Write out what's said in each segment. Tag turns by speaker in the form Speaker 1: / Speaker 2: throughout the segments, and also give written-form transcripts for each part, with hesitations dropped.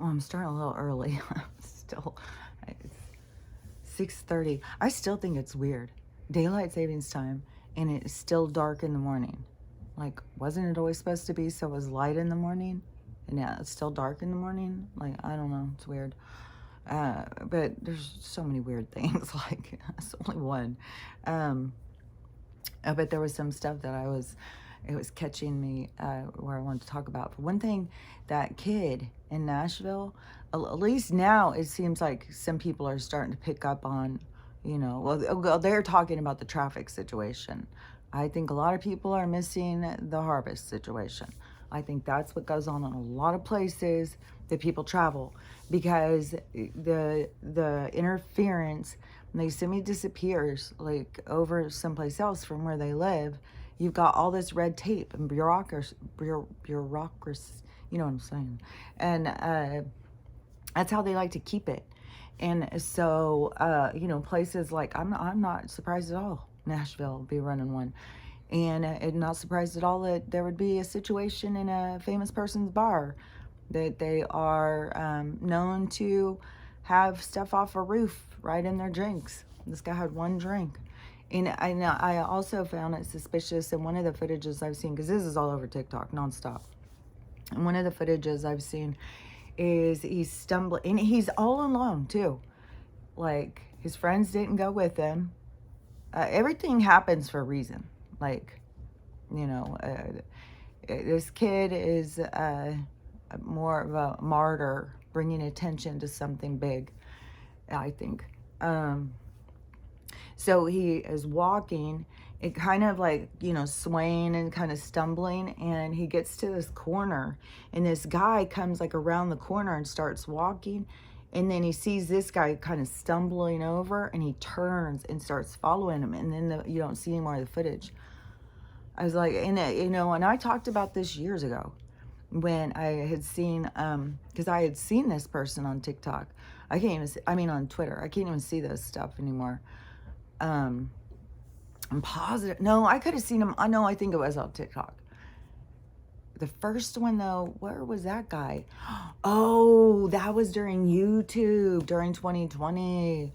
Speaker 1: Well, I'm starting a little early. Still, it's 6:30. I still think it's weird. Daylight savings time, and it's still dark in the morning. Like, wasn't it always supposed to be so it was light in the morning? And yeah, it's still dark in the morning? Like, I don't know. It's weird. But there's so many weird things. Like, it's only one. Um, but there was some stuff that it was catching me where I wanted to talk about. For one thing, that kid in Nashville, at least now it seems like some people are starting to pick up on, well, they're talking about the traffic situation. I think a lot of people are missing the harvest situation. I think that's what goes on in a lot of places that people travel, because the interference, when they semi disappears like over someplace else from where they live, you've got all this red tape and bureaucracy, you know what I'm saying? And that's how they like to keep it. And so, places like, I'm not surprised at all Nashville will be running one. And not surprised at all that there would be a situation in a famous person's bar that they are known to have stuff off a roof right in their drinks. This guy had one drink. And I also found it suspicious in one of the footages I've seen, because this is all over TikTok nonstop. And one of the footages I've seen is he's stumbling, and he's all alone too. Like, his friends didn't go with him. Everything happens for a reason. Like, this kid is more of a martyr, bringing attention to something big, I think. So he is walking, it kind of like, swaying and kind of stumbling, and he gets to this corner, and this guy comes like around the corner and starts walking, and then he sees this guy kind of stumbling over, and he turns and starts following him, and then you don't see any more of the footage. I was like, and I talked about this years ago when I had seen, because I had seen this person on TikTok. I can't even see, I mean, on Twitter. I can't even see this stuff anymore. I'm positive. No, I could have seen him. I think it was on TikTok. The first one, though, where was that guy? Oh, that was during YouTube, during 2020.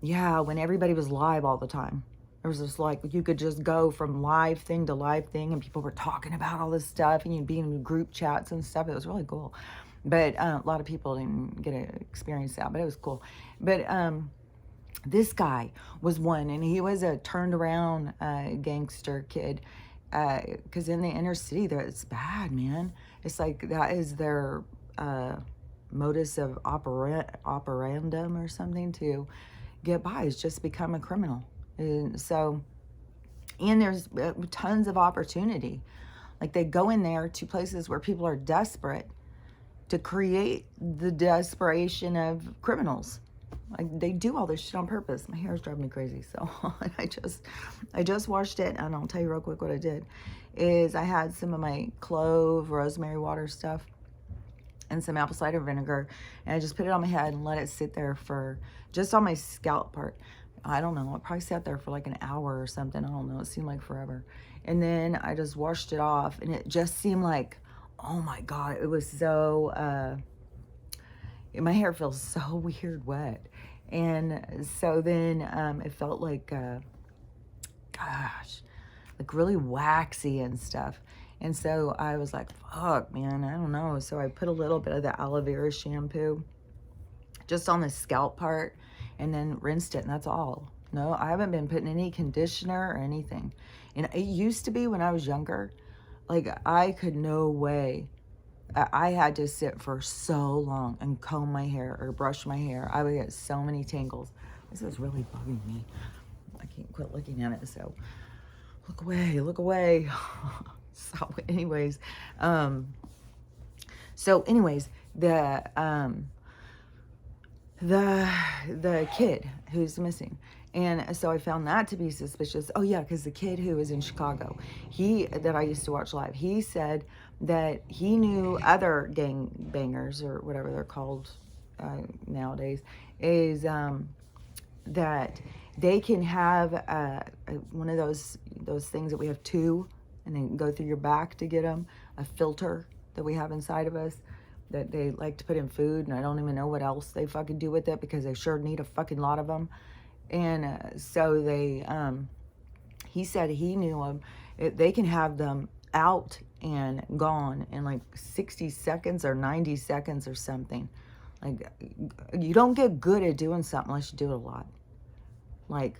Speaker 1: Yeah, when everybody was live all the time. There was this, like, you could just go from live thing to live thing, and people were talking about all this stuff, and you'd be in group chats and stuff. It was really cool. But a lot of people didn't get to experience that, but it was cool. But this guy was one, and he was a turned around gangster kid, because in the inner city there, it's bad, man. It's like that is their modus of operandum or something, to get by, is just become a criminal. And so, and there's tons of opportunity. Like, they go in there to places where people are desperate to create the desperation of criminals. Like, they do all this shit on purpose. My hair is driving me crazy. So I just washed it, and I'll tell you real quick what I did. Is I had some of my clove, rosemary water stuff, and some apple cider vinegar, and I just put it on my head and let it sit there for, just on my scalp part. I don't know, it probably sat there for like an hour or something. I don't know, it seemed like forever. And then I just washed it off, and it just seemed like, oh my God, it was so, my hair feels so weird wet. And so then it felt like, gosh, like really waxy and stuff. And so I was like, fuck, man, I don't know. So I put a little bit of the aloe vera shampoo just on the scalp part, and then rinsed it, and that's all. No, I haven't been putting any conditioner or anything. And it used to be when I was younger, like, I could no way. I had to sit for so long and comb my hair or brush my hair. I would get so many tangles. This is really bugging me. I can't quit looking at it, so look away, look away. So anyways, the kid who's missing. And so I found that to be suspicious. Oh yeah, because the kid who was in Chicago, that I used to watch live, he said that he knew other gang bangers, or whatever they're called nowadays, is that they can have one of those things that we have two, and then go through your back to get them, a filter that we have inside of us. that they like to put in food, and I don't even know what else they fucking do with it because they sure need a fucking lot of them. And so he said he knew them. They can have them out and gone in like 60 seconds or 90 seconds or something. Like, you don't get good at doing something unless you do it a lot. Like,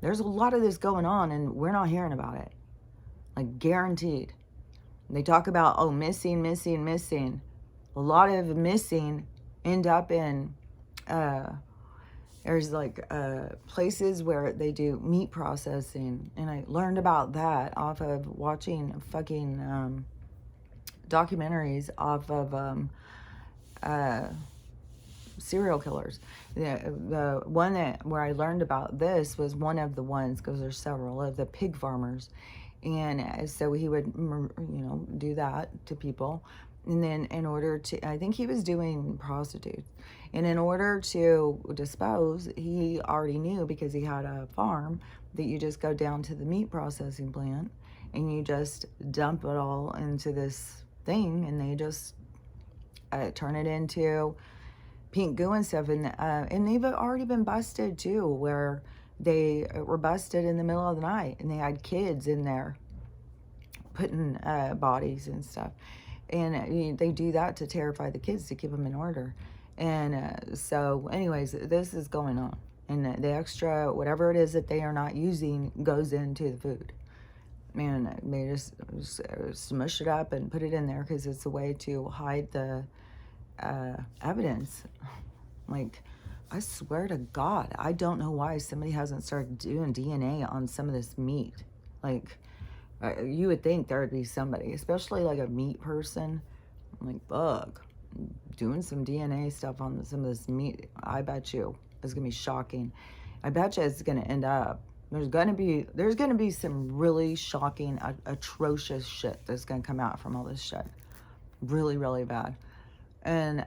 Speaker 1: there's a lot of this going on and we're not hearing about it. Like, guaranteed. They talk about, oh, missing. A lot of missing end up in, there's like places where they do meat processing. And I learned about that off of watching fucking documentaries off of serial killers. The one where I learned about this was one of the ones, because there's several, of the pig farmers. And so he would, do that to people. And then in order to, I think he was doing prostitutes. And in order to dispose, he already knew, because he had a farm, that you just go down to the meat processing plant and you just dump it all into this thing, and they just turn it into pink goo and stuff. And they've already been busted too, where they were busted in the middle of the night and they had kids in there putting bodies and stuff. And they do that to terrify the kids, to keep them in order. And so anyways, this is going on. And the extra, whatever it is that they are not using, goes into the food. And they just smush it up and put it in there because it's a way to hide the evidence. Like, I swear to God, I don't know why somebody hasn't started doing DNA on some of this meat. Like, you would think there would be somebody, especially like a meat person. I'm like, fuck, doing some DNA stuff on some of this meat. I bet you it's gonna be shocking. I bet you it's gonna end up, there's gonna be some really shocking, atrocious shit that's gonna come out from all this shit. Really, really bad. And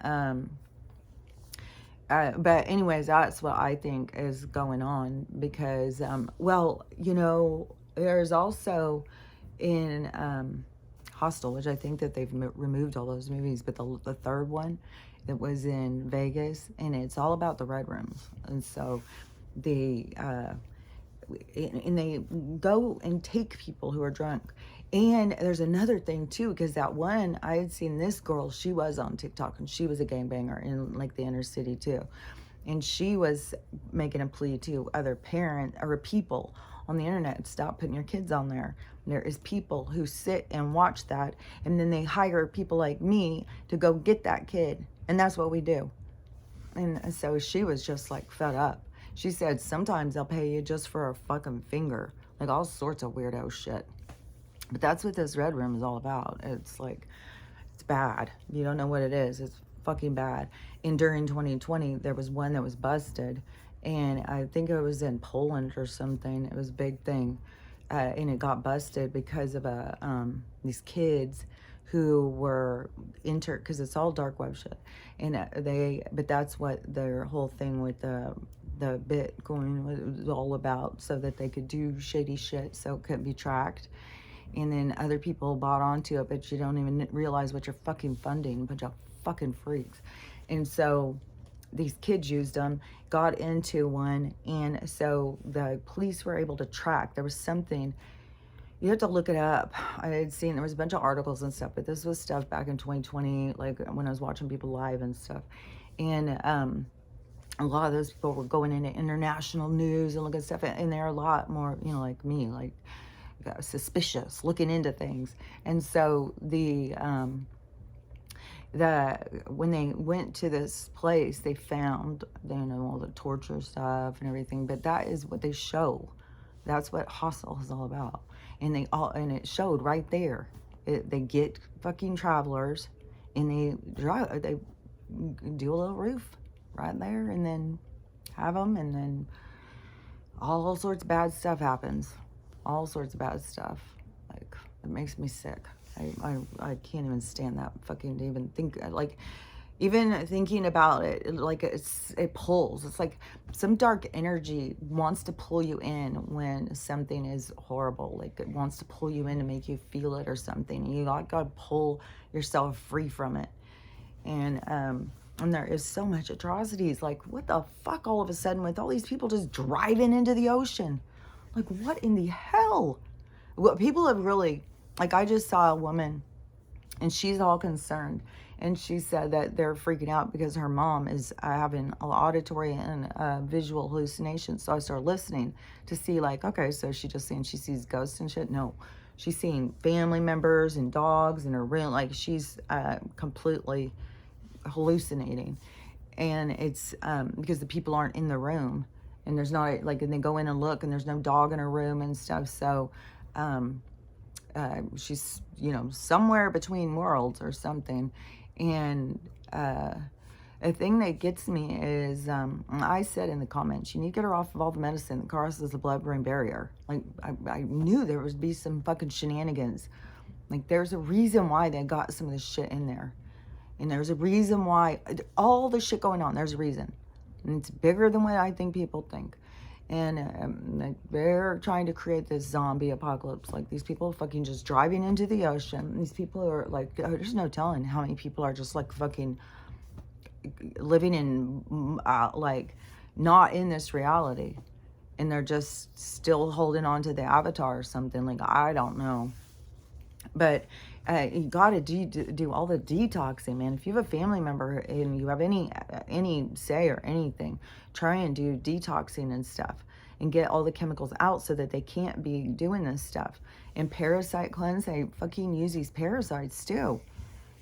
Speaker 1: but anyways, that's what I think is going on, because well, there's also in Hostel, which I think that they've removed all those movies, but the third one that was in Vegas, and it's all about the Red Rooms. And so they go and take people who are drunk. And there's another thing too, because that one, I had seen this girl, she was on TikTok, and she was a gangbanger in like the inner city too. And she was making a plea to other parents or people on the internet, stop putting your kids on there. There is people who sit and watch that, and then they hire people like me to go get that kid. And that's what we do. And so she was just like fed up. She said, sometimes they'll pay you just for a fucking finger. Like all sorts of weirdo shit. But that's what this Red Room is all about. It's like, it's bad. You don't know what it is. It's fucking bad. And during 2020, there was one that was busted. And I think it was in Poland or something. It was a big thing. And it got busted because of these kids who were because it's all dark web shit. And but that's what their whole thing with the Bitcoin was all about, so that they could do shady shit so it couldn't be tracked. And then other people bought onto it, but you don't even realize what you're fucking funding, a bunch of fucking freaks. And so these kids used them, got into one, and so the police were able to track. There was something, you have to look it up. I had seen, there was a bunch of articles and stuff, but this was stuff back in 2020, like when I was watching people live and stuff. And a lot of those people were going into international news and looking at stuff, and they're a lot more, like me, like suspicious, looking into things. And so when they went to this place, they found, all the torture stuff and everything, but that is what they show. That's what Hostel is all about. And it showed right there. They get fucking travelers, and they do a little roof right there, and then have them, and then all sorts of bad stuff happens. All sorts of bad stuff. Like, it makes me sick. I can't even stand that fucking to even think, like, even thinking about it, like, it pulls. It's like some dark energy wants to pull you in when something is horrible. Like, it wants to pull you in to make you feel it or something. You gotta pull yourself free from it. And there is so much atrocities. Like, what the fuck all of a sudden with all these people just driving into the ocean? Like, what in the hell? What people have really, like, I just saw a woman and she's all concerned. And she said that they're freaking out because her mom is having auditory and visual hallucinations. So I started listening to see, like, okay, so she just saying she sees ghosts and shit? No. She's seeing family members and dogs in her room. Like, she's completely hallucinating. And it's because the people aren't in the room. And there's not, like, and they go in and look and there's no dog in her room and stuff. So she's, somewhere between worlds or something. And a thing that gets me is, I said in the comments, you need to get her off of all the medicine that crosses the blood-brain barrier. Like, I knew there would be some fucking shenanigans. Like, there's a reason why they got some of this shit in there. And there's a reason why, all the shit going on, there's a reason. And it's bigger than what I think people think. And they're trying to create this zombie apocalypse. Like, these people fucking just driving into the ocean. These people are like, there's no telling how many people are just like fucking living in, like, not in this reality. And they're just still holding on to the avatar or something. Like, I don't know. But you got to do all the detoxing, man. If you have a family member and you have any say or anything, try and do detoxing and stuff and get all the chemicals out so that they can't be doing this stuff. And parasite cleanse, they fucking use these parasites too.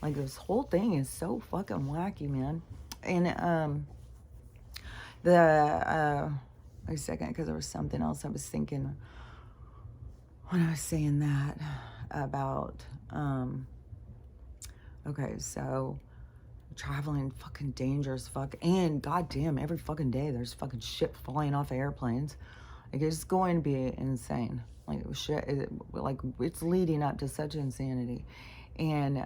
Speaker 1: Like, this whole thing is so fucking wacky, man. And wait a second, because there was something else I was thinking when I was saying that about, okay, so traveling fucking dangerous fuck, and goddamn, every fucking day there's fucking shit falling off of airplanes. Like, it's going to be insane. Like, shit, like, it's leading up to such insanity. And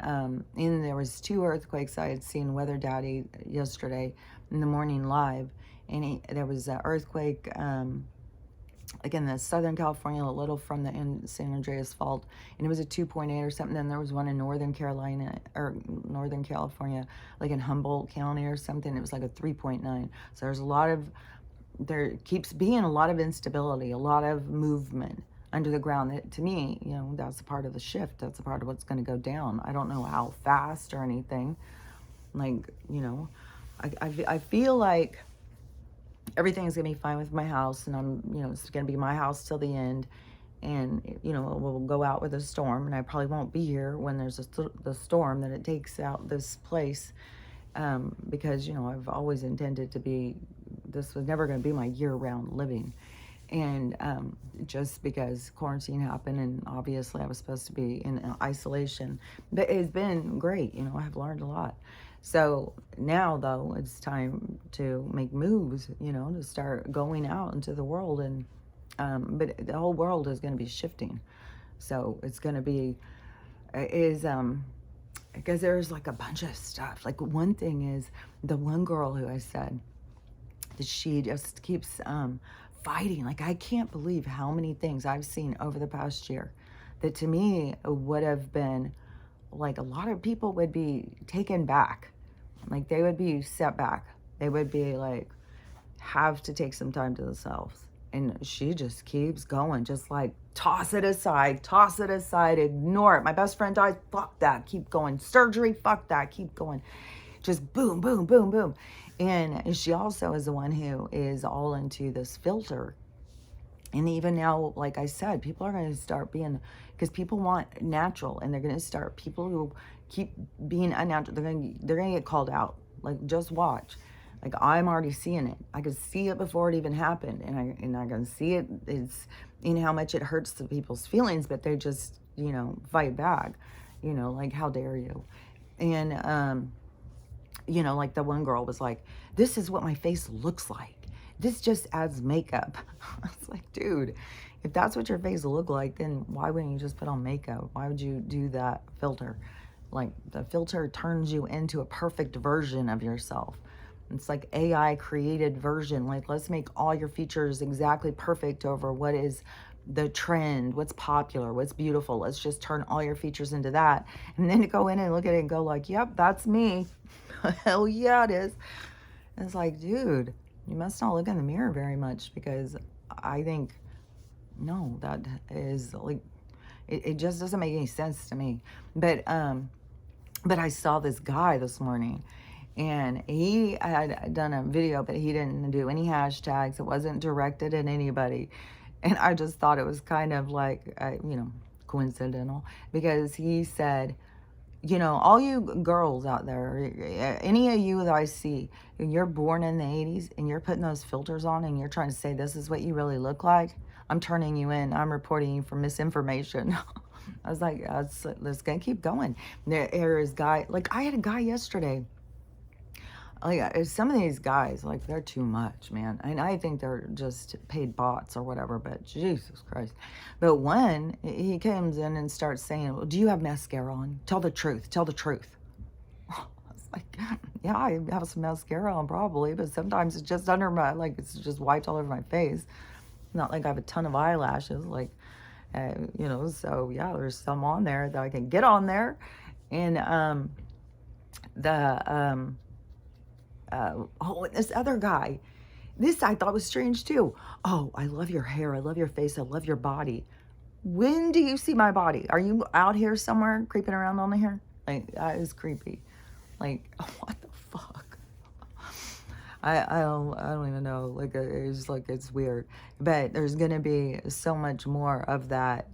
Speaker 1: there was 2 earthquakes. I had seen Weather Daddy yesterday in the morning live, and there was an earthquake, like in the Southern California, a little from the San Andreas Fault, and it was a 2.8 or something. Then there was one in Northern Carolina, or Northern California, like in Humboldt County or something. It was like a 3.9. So there's a lot of, there keeps being a lot of instability, a lot of movement under the ground. That, to me, that's a part of the shift. That's a part of what's going to go down. I don't know how fast or anything. Like, I feel like everything's gonna be fine with my house, and I'm, it's gonna be my house till the end. And, we'll go out with a storm, and I probably won't be here when there's the storm that it takes out this place. Because, I've always intended to be, this was never gonna be my year-round living. And just because quarantine happened, and obviously I was supposed to be in isolation, but it's been great. I've learned a lot. So now, though, it's time to make moves, to start going out into the world. And but the whole world is going to be shifting. So it's going to be, because there's like a bunch of stuff. Like, one thing is, the one girl who I said that she just keeps fighting. Like, I can't believe how many things I've seen over the past year that to me would have been, like, a lot of people would be taken back. Like, they would be set back. They would be like, have to take some time to themselves. And she just keeps going, just like, toss it aside, ignore it. My best friend died, fuck that, keep going. Surgery, fuck that, keep going. Just boom, boom, boom, boom. And she also is the one who is all into this filter. And even now, like I said, people are going to start being, because people want natural, and they're going to start, people who keep being unnatural, they're going to get called out. Like, just watch. Like, I'm already seeing it. I could see it before it even happened, and I can see it. It's in how much it hurts the people's feelings, but they just, fight back. Like, how dare you? And like, the one girl was like, this is what my face looks like. This just adds makeup. I was like, dude, if that's what your face will look like, then why wouldn't you just put on makeup? Why would you do that filter? Like, the filter turns you into a perfect version of yourself. It's like AI created version. Like, let's make all your features exactly perfect over what is the trend, what's popular, what's beautiful. Let's just turn all your features into that. And then to go in and look at it and go like, yep, that's me. Hell yeah, it is. And it's like, dude, you must not look in the mirror very much, because I think, no, that is like, it just doesn't make any sense to me. But I saw this guy this morning, and he had done a video, but he didn't do any hashtags. It wasn't directed at anybody. And I just thought it was kind of like, coincidental, because he said, all you girls out there, any of you that I see, you're born in the 80s and you're putting those filters on and you're trying to say this is what you really look like, I'm turning you in. I'm reporting you for misinformation. I was like, let's gonna keep going. There is guy, like I had a guy yesterday. Like some of these guys, like they're too much, man. And I think they're just paid bots or whatever, but Jesus Christ. But one, he comes in and starts saying, well, do you have mascara on? Tell the truth. Tell the truth. I was like, yeah, I have some mascara on probably, but sometimes it's just under my, like it's just wiped all over my face. Not like I have a ton of eyelashes, like, so yeah, there's some on there that I can get on there. And this other guy, this I thought was strange too. Oh, I love your hair. I love your face. I love your body. When do you see my body? Are you out here somewhere creeping around on here? Like, that is creepy. Like, what the fuck? I don't even know. Like, it's like, it's weird. But there's going to be so much more of that,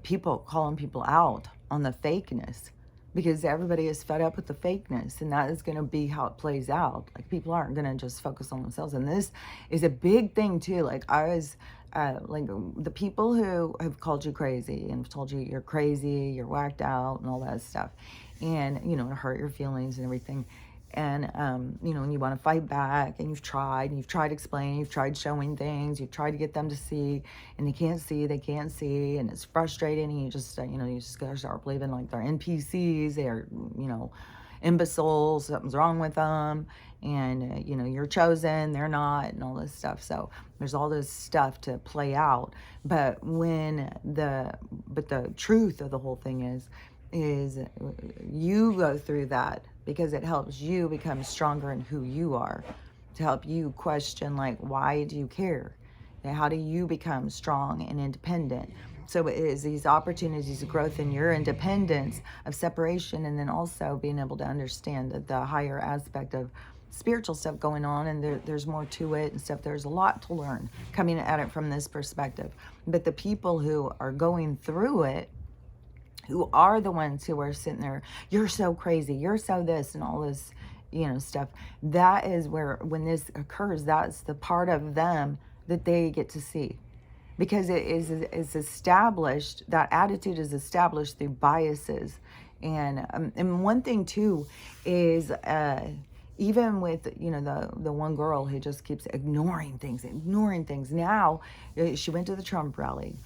Speaker 1: people calling people out on the fakeness, because everybody is fed up with the fakeness, and that is going to be how it plays out. Like, people aren't going to just focus on themselves, and this is a big thing too. Like, I was like, the people who have called you crazy and told you you're crazy, you're whacked out and all that stuff, and hurt your feelings and everything. And when you want to fight back, and you've tried explaining, you've tried showing things, you've tried to get them to see, and they can't see, and it's frustrating, and you just gotta start believing like they're NPCs, they're imbeciles, something's wrong with them, and you're chosen, they're not, and all this stuff. So there's all this stuff to play out. But the truth of the whole thing is you go through that, because it helps you become stronger in who you are, to help you question, like, why do you care? And how do you become strong and independent? So it is these opportunities of growth in your independence, of separation, and then also being able to understand the higher aspect of spiritual stuff going on, and there's more to it and stuff. There's a lot to learn coming at it from this perspective. But the people who are going through it, who are the ones who are sitting there, you're so crazy, you're so this, and all this, stuff. That is where, when this occurs, that's the part of them that they get to see. Because it is established, that attitude is established through biases. And one thing too is, even with, the one girl who just keeps ignoring things. Now, she went to the Trump rally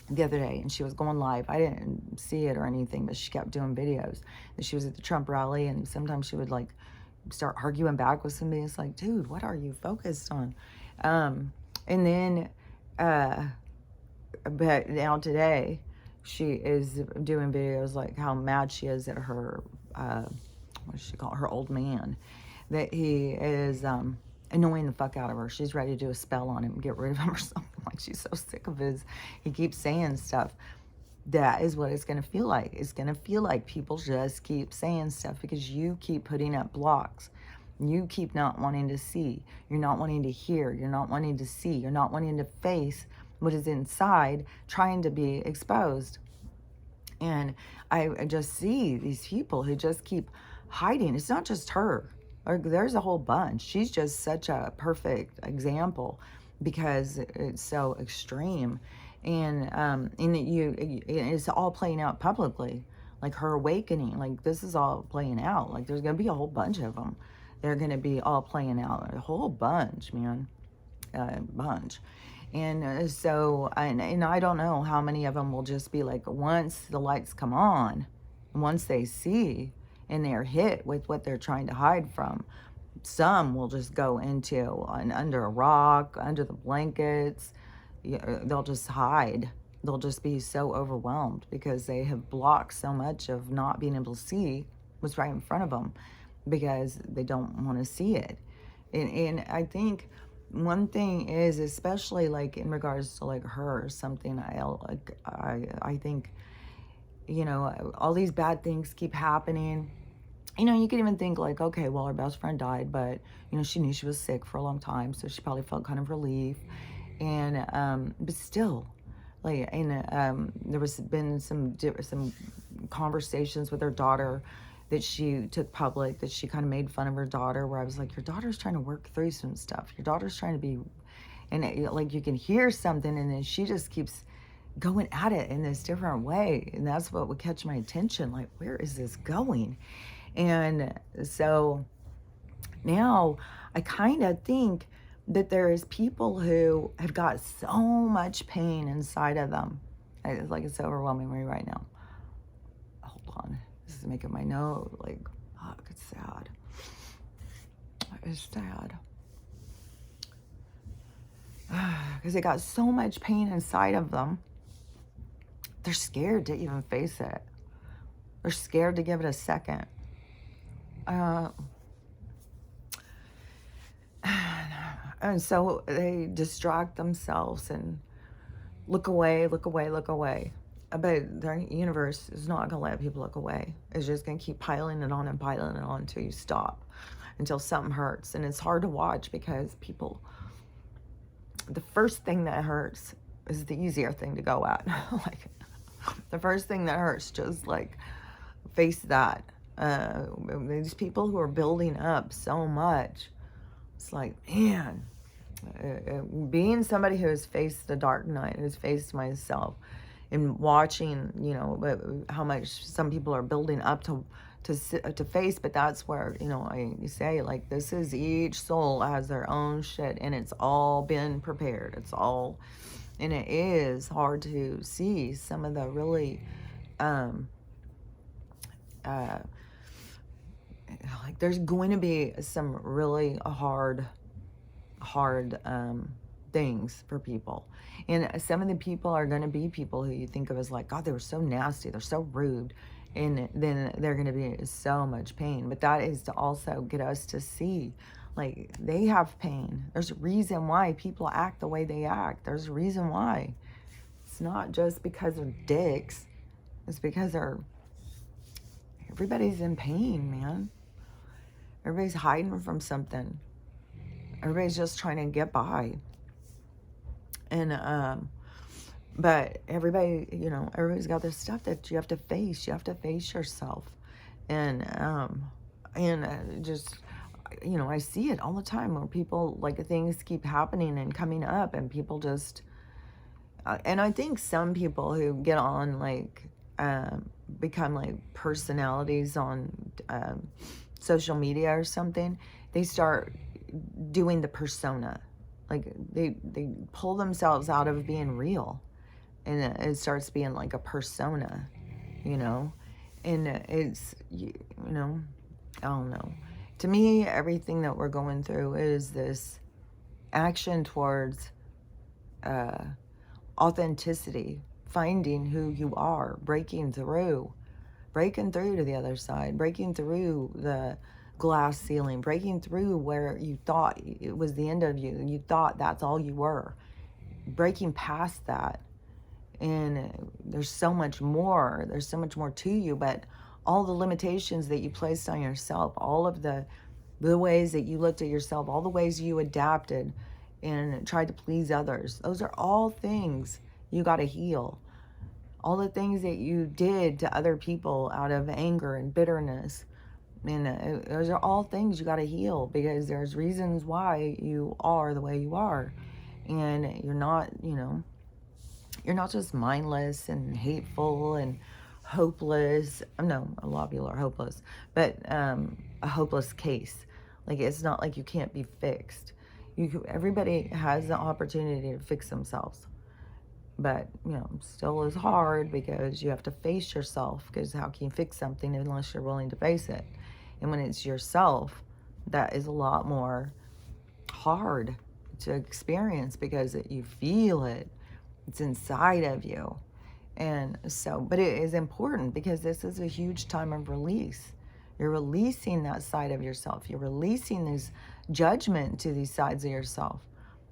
Speaker 1: the other day, and she was going live. I didn't see it or anything, but she kept doing videos. And she was at the Trump rally, and sometimes she would like start arguing back with somebody. It's like, dude, what are you focused on? And then, but now today, she is doing videos like how mad she is at her, what does she call it? Her old man, that he is annoying the fuck out of her. She's ready to do a spell on him and get rid of him or something. Like, she's so sick of he keeps saying stuff. That is what it's going to feel like. It's going to feel like people just keep saying stuff because you keep putting up blocks. You keep not wanting to see. You're not wanting to hear. You're not wanting to see. You're not wanting to face what is inside, trying to be exposed. And I just see these people who just keep hiding. It's not just her. There's a whole bunch. She's just such a perfect example because it's so extreme. And it's all playing out publicly. Like her awakening, like this is all playing out. Like there's going to be a whole bunch of them. They're going to be all playing out. A whole bunch, man. Bunch. And so, and I don't know how many of them will just be like, once the lights come on, once they see and they're hit with what they're trying to hide from, some will just go into under a rock, under the blankets. They'll just hide. They'll just be so overwhelmed because they have blocked so much of not being able to see what's right in front of them because they don't want to see it. And I think one thing is, especially like in regards to like her, something I think, all these bad things keep happening. You can even think like, okay, well, her best friend died, but she knew she was sick for a long time, so she probably felt kind of relief. And but still, like, and there was been some conversations with her daughter that she took public, that she kind of made fun of her daughter, where I was like, your daughter's trying to work through some stuff. Your daughter's trying to be, and like you can hear something, and then she just keeps going at it in this different way, and that's what would catch my attention. Like, where is this going? And so now I kind of think that there is people who have got so much pain inside of them. It's like it's overwhelming me right now. Hold on. This is making my nose like, fuck, it's sad. It's sad. Because they got so much pain inside of them. They're scared to even face it. They're scared to give it a second. And so they distract themselves and look away, look away, look away. But the universe is not going to let people look away. It's just going to keep piling it on and piling it on until you stop, until something hurts. And it's hard to watch because people, the first thing that hurts is the easier thing to go at. Like, the first thing that hurts, just like face that. These people who are building up so much, it's like, man, being somebody who has faced the dark night, who's faced myself, and watching, how much some people are building up to face, but that's where, I say, like, this is, each soul has their own shit, and it's all been prepared. It's all, and it is hard to see some of the really, like, there's going to be some really hard things for people. And some of the people are going to be people who you think of as like, God, they were so nasty, they're so rude. And then they're going to be in so much pain. But that is to also get us to see, like, they have pain. There's a reason why people act the way they act. There's a reason why. It's not just because they're dicks. It's because everybody's in pain, man. Everybody's hiding from something. Everybody's just trying to get by. And, but everybody, everybody's got this stuff that you have to face. You have to face yourself. And just, I see it all the time where people, like, things keep happening and coming up, and people just, and I think some people who get on, like, become like personalities on social media or something, they start doing the persona. Like, they pull themselves out of being real, and it starts being like a persona, and it's, I don't know. To me, everything that we're going through is this action towards authenticity, finding who you are, breaking through to the other side, breaking through the glass ceiling, breaking through where you thought it was the end of you, and you thought that's all you were, breaking past that. And there's so much more to you, but all the limitations that you placed on yourself, all of the ways that you looked at yourself, all the ways you adapted and tried to please others, those are all things you got to heal. All the things that you did to other people out of anger and bitterness, and those are all things you got to heal, because there's reasons why you are the way you are. And you're not, you're not just mindless and hateful and hopeless. No, a lot of people are hopeless, but a hopeless case. Like, it's not like you can't be fixed. Everybody has the opportunity to fix themselves. But, still is hard, because you have to face yourself, because how can you fix something unless you're willing to face it? And when it's yourself, that is a lot more hard to experience because you feel it. It's inside of you. And so, but it is important because this is a huge time of release. You're releasing that side of yourself. You're releasing this judgment to these sides of yourself.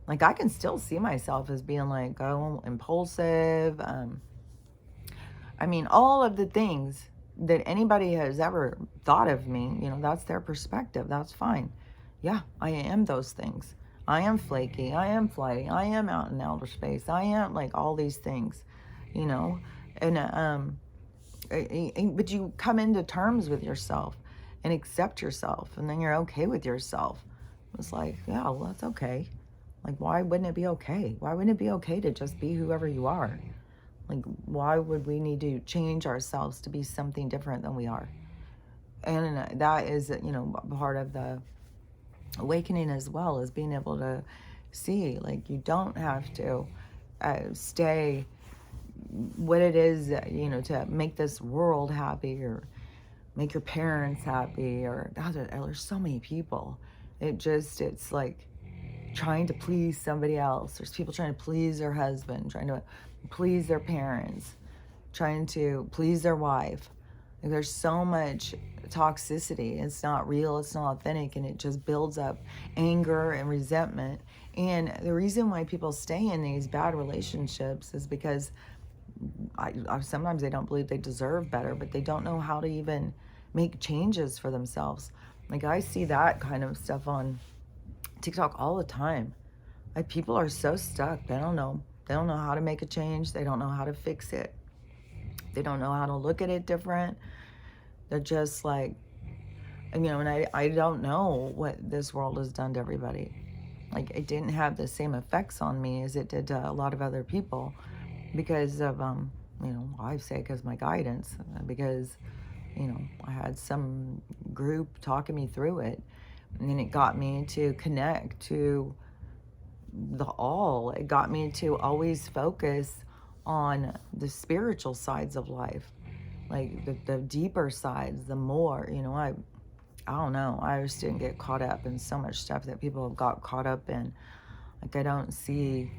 Speaker 1: Like, I can still see myself as being like, oh, impulsive. I mean, all of the things that anybody has ever thought of me, that's their perspective. That's fine. Yeah, I am those things. I am flaky. I am flighty. I am out in outer space. I am like all these things, you know, and but you come into terms with yourself and accept yourself, and then you're okay with yourself. It's like, yeah, well, that's okay. Like, why wouldn't it be okay? Why wouldn't it be okay to just be whoever you are? Like, why would we need to change ourselves to be something different than we are? And that is, part of the awakening as well, is being able to see, like, you don't have to stay what it is, to make this world happy or make your parents happy, or there's so many people. It's like trying to please somebody else. There's people trying to please their husband, trying to please their parents, trying to please their wife. Like, there's so much toxicity. It's not real, it's not authentic, and it just builds up anger and resentment. And the reason why people stay in these bad relationships is because sometimes they don't believe they deserve better, but they don't know how to even make changes for themselves. Like, I see that kind of stuff on TikTok all the time. Like, people are so stuck. They don't know how to make a change. They don't know how to fix it. They don't know how to look at it different. They're just like, and I don't know what this world has done to everybody. Like, it didn't have the same effects on me as it did to a lot of other people because of, I say because of my guidance, because, I had some group talking me through it, and then it got me to connect to the all. It got me to always focus on the spiritual sides of life, like the deeper sides, the more, I don't know. I just didn't get caught up in so much stuff that people have got caught up in. Like, I don't see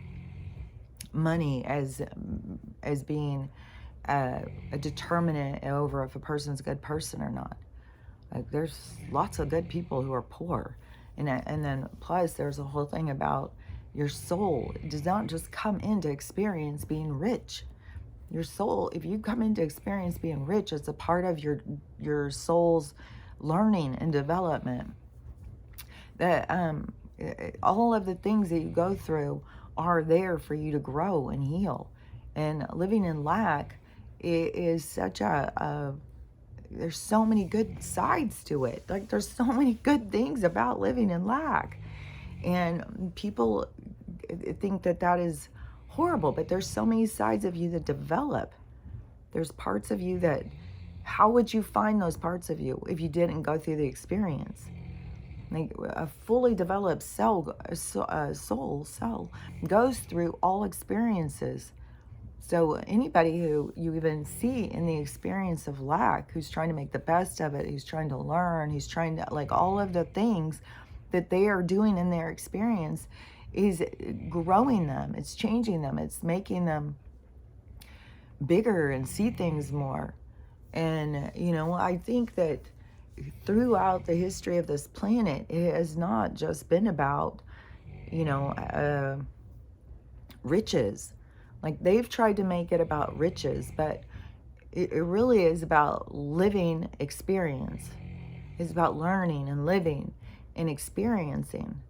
Speaker 1: money as being a determinant over if a person's a good person or not. Like, there's lots of good people who are poor, and then plus there's a whole thing about your soul. It does not just come into experience being rich. Your soul, if you come into experience being rich, it's a part of your soul's learning and development. That all of the things that you go through are there for you to grow and heal. And living in lack is such there's so many good sides to it. Like, there's so many good things about living in lack. And people think that is horrible, but there's so many sides of you that develop. There's parts of you that, how would you find those parts of you if you didn't go through the experience? Like, a fully developed soul cell goes through all experiences. So anybody who you even see in the experience of lack, who's trying to make the best of it, who's trying to learn, who's trying to, like, all of the things that they are doing in their experience is growing them. It's changing them. It's making them bigger and see things more. And, I think that throughout the history of this planet, it has not just been about, riches. Like, they've tried to make it about riches, but it really is about living experience. It's about learning and living and experiencing.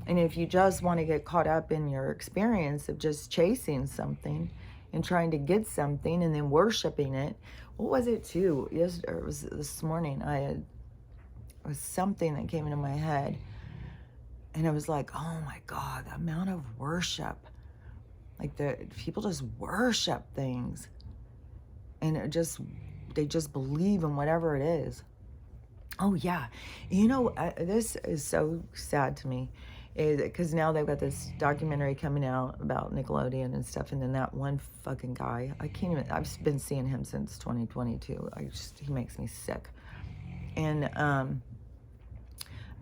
Speaker 1: And if you just want to get caught up in your experience of just chasing something and trying to get something and then worshiping it, what was it too? Yesterday, it was this morning, it was something that came into my head, and I was like, oh my God, the amount of worship. Like, people just worship things, and they just believe in whatever it is. Oh yeah, this is so sad to me, is because now they've got this documentary coming out about Nickelodeon and stuff, and then that one fucking guy, I've been seeing him since 2022. He makes me sick. And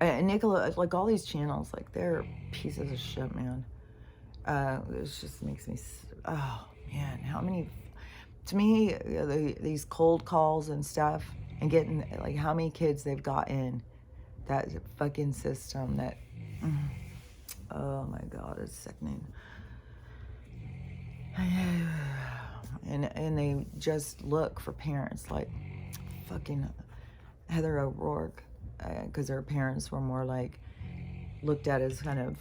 Speaker 1: And Nicola, like all these channels, like they're pieces of shit, man. It just makes me, oh man, how many, to me, these cold calls and stuff, and getting, like, how many kids they've got in that fucking system that, oh my God, it's sickening. And they just look for parents like fucking Heather O'Rourke, because her parents were more like looked at as kind of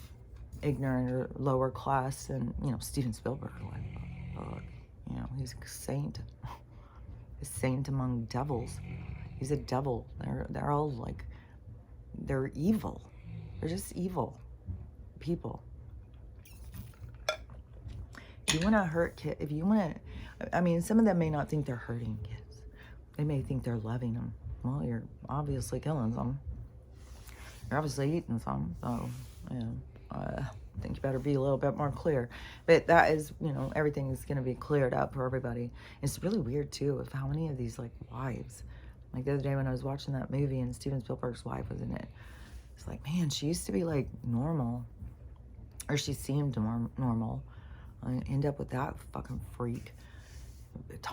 Speaker 1: ignorant or lower class, and Steven Spielberg, like, he's a saint, a saint among devils. He's a devil. They're all like, they're evil. They're just evil people. If you want to hurt kids, if you want to, I mean, some of them may not think they're hurting kids. They may think they're loving them. Well, you're obviously killing some. You're obviously eating some. So, I think you better be a little bit more clear. But that is, everything is going to be cleared up for everybody. It's really weird, too, of how many of these, like, wives. Like, the other day when I was watching that movie and Steven Spielberg's wife was in it, it's like, man, she used to be, like, normal. Or she seemed normal. I end up with that fucking freak.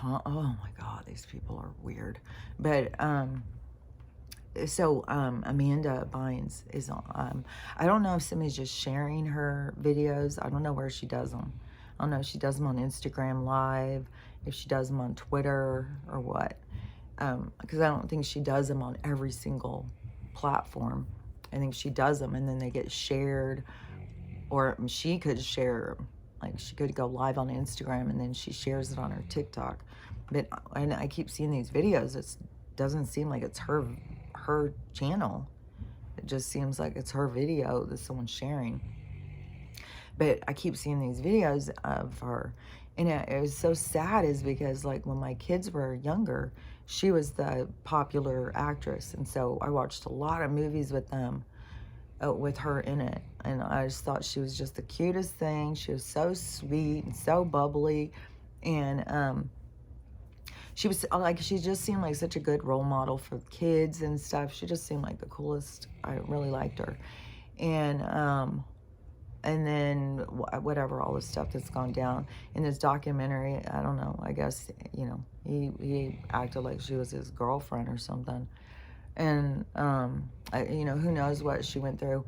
Speaker 1: Oh my God, these people are weird. But so Amanda Bynes is on. I don't know if somebody's just sharing her videos. I don't know where she does them. I don't know if she does them on Instagram Live, if she does them on Twitter or what. Because I don't think she does them on every single platform. I think she does them and then they get shared, or she could share them. Like, she could go live on Instagram and then she shares it on her TikTok. But and I keep seeing these videos. It doesn't seem like it's her channel. It just seems like it's her video that someone's sharing. But I keep seeing these videos of her. And it was so sad, is because, like, when my kids were younger, she was the popular actress. And so I watched a lot of movies with them. With her in it, and I just thought she was just the cutest thing. She was so sweet and so bubbly, and she was like, she just seemed like such a good role model for kids and stuff. She just seemed like the coolest. I really liked her, and then whatever, all the stuff that's gone down in this documentary, I don't know. I guess he acted like she was his girlfriend or something. And, who knows what she went through.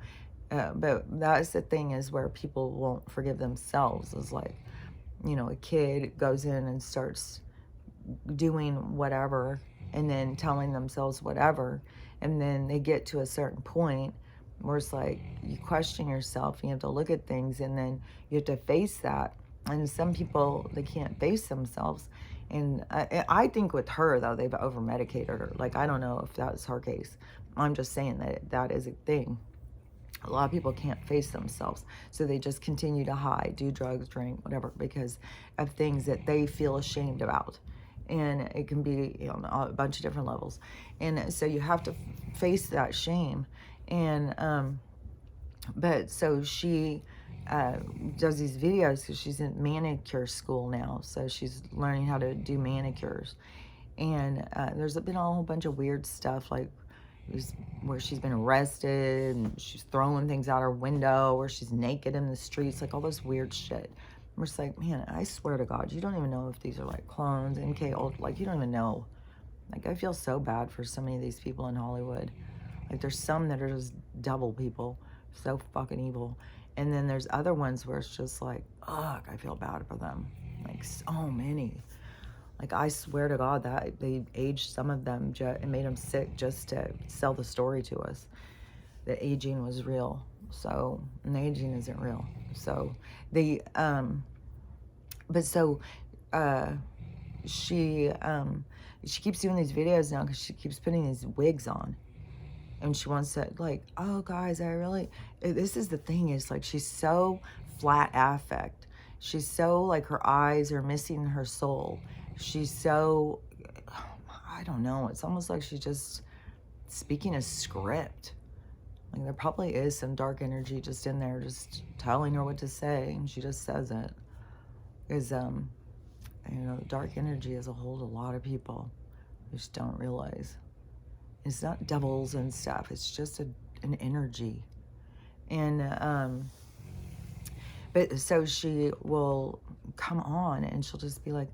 Speaker 1: But that's the thing, is where people won't forgive themselves. Is like, a kid goes in and starts doing whatever and then telling themselves whatever. And then they get to a certain point where it's like, you question yourself, you have to look at things, and then you have to face that. And some people, they can't face themselves. And I think with her, though, they've over-medicated her. Like, I don't know if that's her case. I'm just saying that is a thing. A lot of people can't face themselves. So they just continue to hide, do drugs, drink, whatever, because of things that they feel ashamed about. And it can be, on a bunch of different levels. And so you have to face that shame. And, but so she does these videos because she's in manicure school now. So she's learning how to do manicures. And there's been a whole bunch of weird stuff, like where she's been arrested and she's throwing things out her window, or she's naked in the streets, like all this weird shit. We're just like, man, I swear to God, you don't even know if these are like clones, MK Ultra, like you don't even know. Like, I feel so bad for so many of these people in Hollywood. Like, there's some that are just devil people, so fucking evil. And then there's other ones where it's just like, ugh, I feel bad for them. Like, so many. Like, I swear to God that they aged some of them and made them sick just to sell the story to us. That aging was real. So, and aging isn't real. So, she keeps doing these videos now because she keeps putting these wigs on. And she wants to, like, oh, guys, this is the thing, is, like, she's so flat affect. She's so, like, her eyes are missing her soul. She's so, I don't know, it's almost like she's just speaking a script. Like, there probably is some dark energy just in there, just telling her what to say, and she just says it. Because, dark energy has a hold of a lot of people. You just don't realize. It's not devils and stuff. It's just an energy. And but so she will come on and she'll just be like,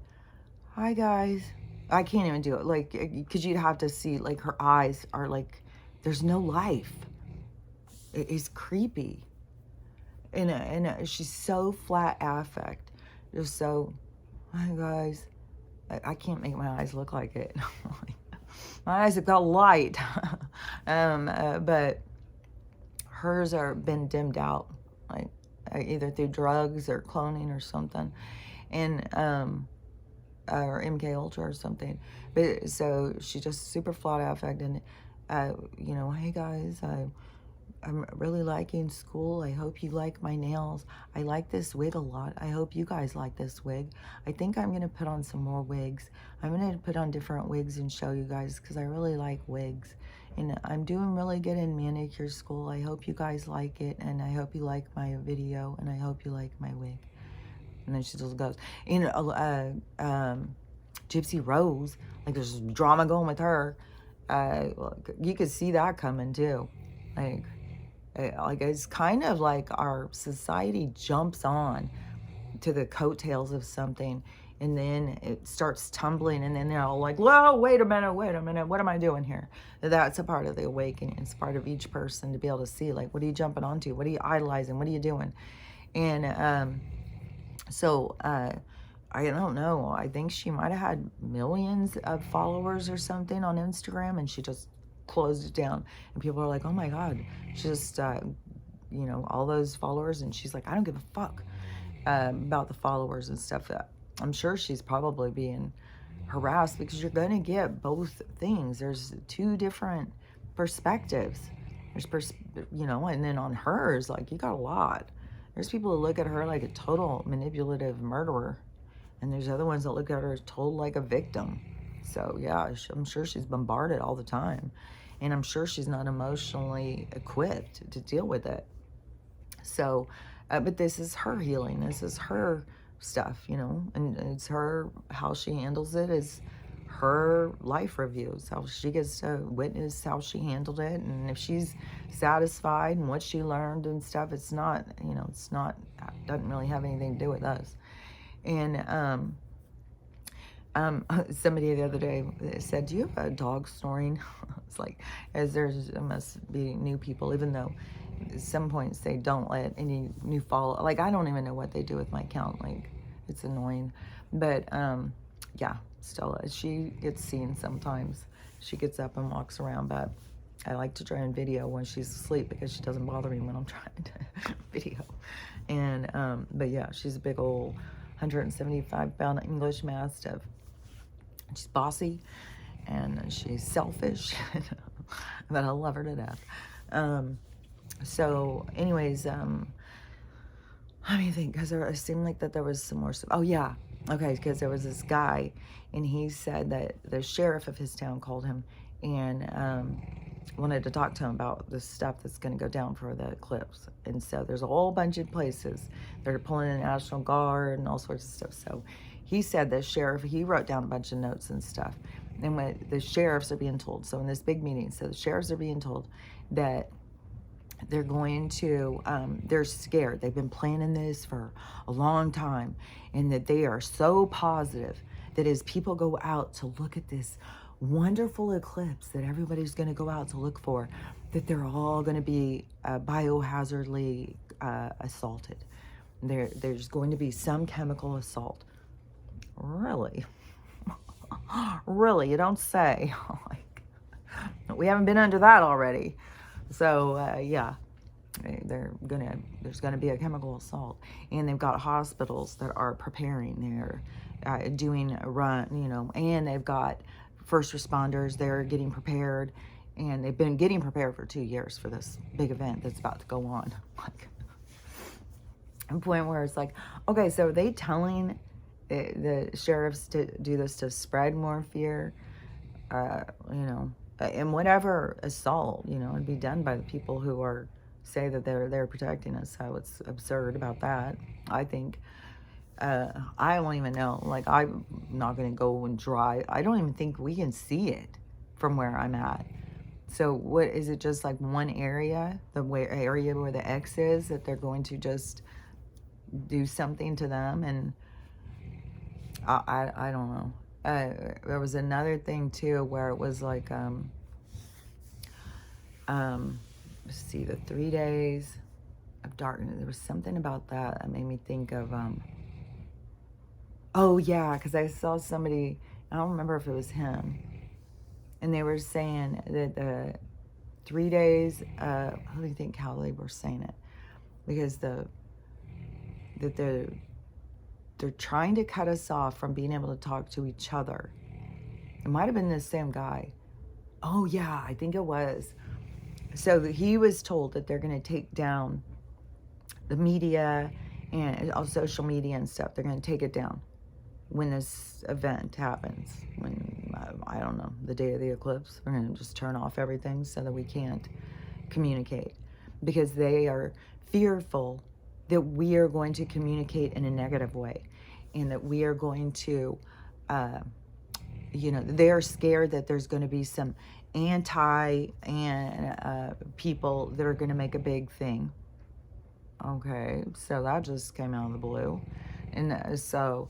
Speaker 1: hi guys. I can't even do it, like, because you'd have to see, like, her eyes are like, there's no life. It's creepy. And she's so flat affect, just so, hi guys. I can't make my eyes look like it. My eyes have got light. But hers are been dimmed out, like either through drugs or cloning or something, and or MK Ultra or something. But so she's just super flat affect, and you know, hey guys, I'm really liking school. I hope you like my nails. I like this wig a lot. I hope you guys like this wig. I think I'm going to put on some more wigs. I'm going to put on different wigs and show you guys because I really like wigs. And I'm doing really good in manicure school. I hope you guys like it. And I hope you like my video. And I hope you like my wig. And then she just goes, you know, Gypsy Rose, like there's drama going with her. You could see that coming too. Like it's kind of like our society jumps on to the coattails of something, and then it starts tumbling, and then they're all like, whoa, wait a minute, what am I doing here? That's a part of the awakening. It's part of each person to be able to see, like, what are you jumping onto? What are you idolizing? What are you doing? And so I don't know. I think she might have had millions of followers or something on Instagram, and she just closed it down. And people are like, oh my God, she just, you know, all those followers. And she's like, I don't give a fuck about the followers and stuff. I'm sure she's probably being harassed because you're going to get both things. There's two different perspectives. There's, you know, and then on hers, like, you got a lot. There's people who look at her like a total manipulative murderer. And there's other ones that look at her as total like a victim. So yeah, I'm sure she's bombarded all the time. And I'm sure she's not emotionally equipped to deal with it. So, but this is her healing. This is her stuff, you know, and it's her, how she handles it is her life reviews, how she gets to witness how she handled it. And if she's satisfied and what she learned and stuff, it's not, you know, it's not, doesn't really have anything to do with us. And, somebody the other day said, do you have a dog snoring? It's like, as there must be new people, even though at some points they don't let any new follow. Like, I don't even know what they do with my account. Like, it's annoying. But, yeah, Stella, she gets seen sometimes. She gets up and walks around, but I like to try and video when she's asleep because she doesn't bother me when I'm trying to video. And, but yeah, she's a big old 175-pound English Mastiff. She's bossy and she's selfish, but I love her to death. So anyways, let me think, because it seemed like that there was some more stuff. Oh yeah, okay, because there was this guy, and he said that the sheriff of his town called him and wanted to talk to him about the stuff that's going to go down for the eclipse. And so there's a whole bunch of places that are pulling in the National Guard and all sorts of stuff. So he said the sheriff, he wrote down a bunch of notes and stuff. And what the sheriffs are being told, so in this big meeting, so the sheriffs are being told that they're going to, they're scared. They've been planning this for a long time, and that they are so positive that as people go out to look at this wonderful eclipse that everybody's going to go out to look for, that they're all going to be biohazardly assaulted. There's going to be some chemical assault. Really? Really? You don't say. Like, we haven't been under that already. So yeah, there's gonna be a chemical assault, and they've got hospitals that are preparing. They're doing a run, you know, and they've got first responders. They're getting prepared, and they've been getting prepared for 2 years for this big event that's about to go on. Like, a point where it's like, okay, so are they telling the sheriffs to do this to spread more fear? You know, and whatever assault, you know, it'd be done by the people who are say that they're protecting us. So it's absurd about that, I think. I don't even know. Like, I'm not going to go and drive. I don't even think we can see it from where I'm at. So what is it, just like one area, area where the X is, that they're going to just do something to them? And I don't know. There was another thing too where it was like let's see, the 3 days of darkness. There was something about that made me think of oh yeah, because I saw somebody, I don't remember if it was him, and they were saying that the 3 days, how do you think how they were saying it? Because that they're trying to cut us off from being able to talk to each other. It might have been the same guy. Oh yeah, I think it was. So he was told that they're going to take down the media and all social media and stuff. They're going to take it down when this event happens. When, I don't know, the day of the eclipse. We're going to just turn off everything so that we can't communicate. Because they are fearful that we are going to communicate in a negative way. And that we are going to, they're scared that there's going to be some people that are going to make a big thing. Okay, so that just came out of the blue. And so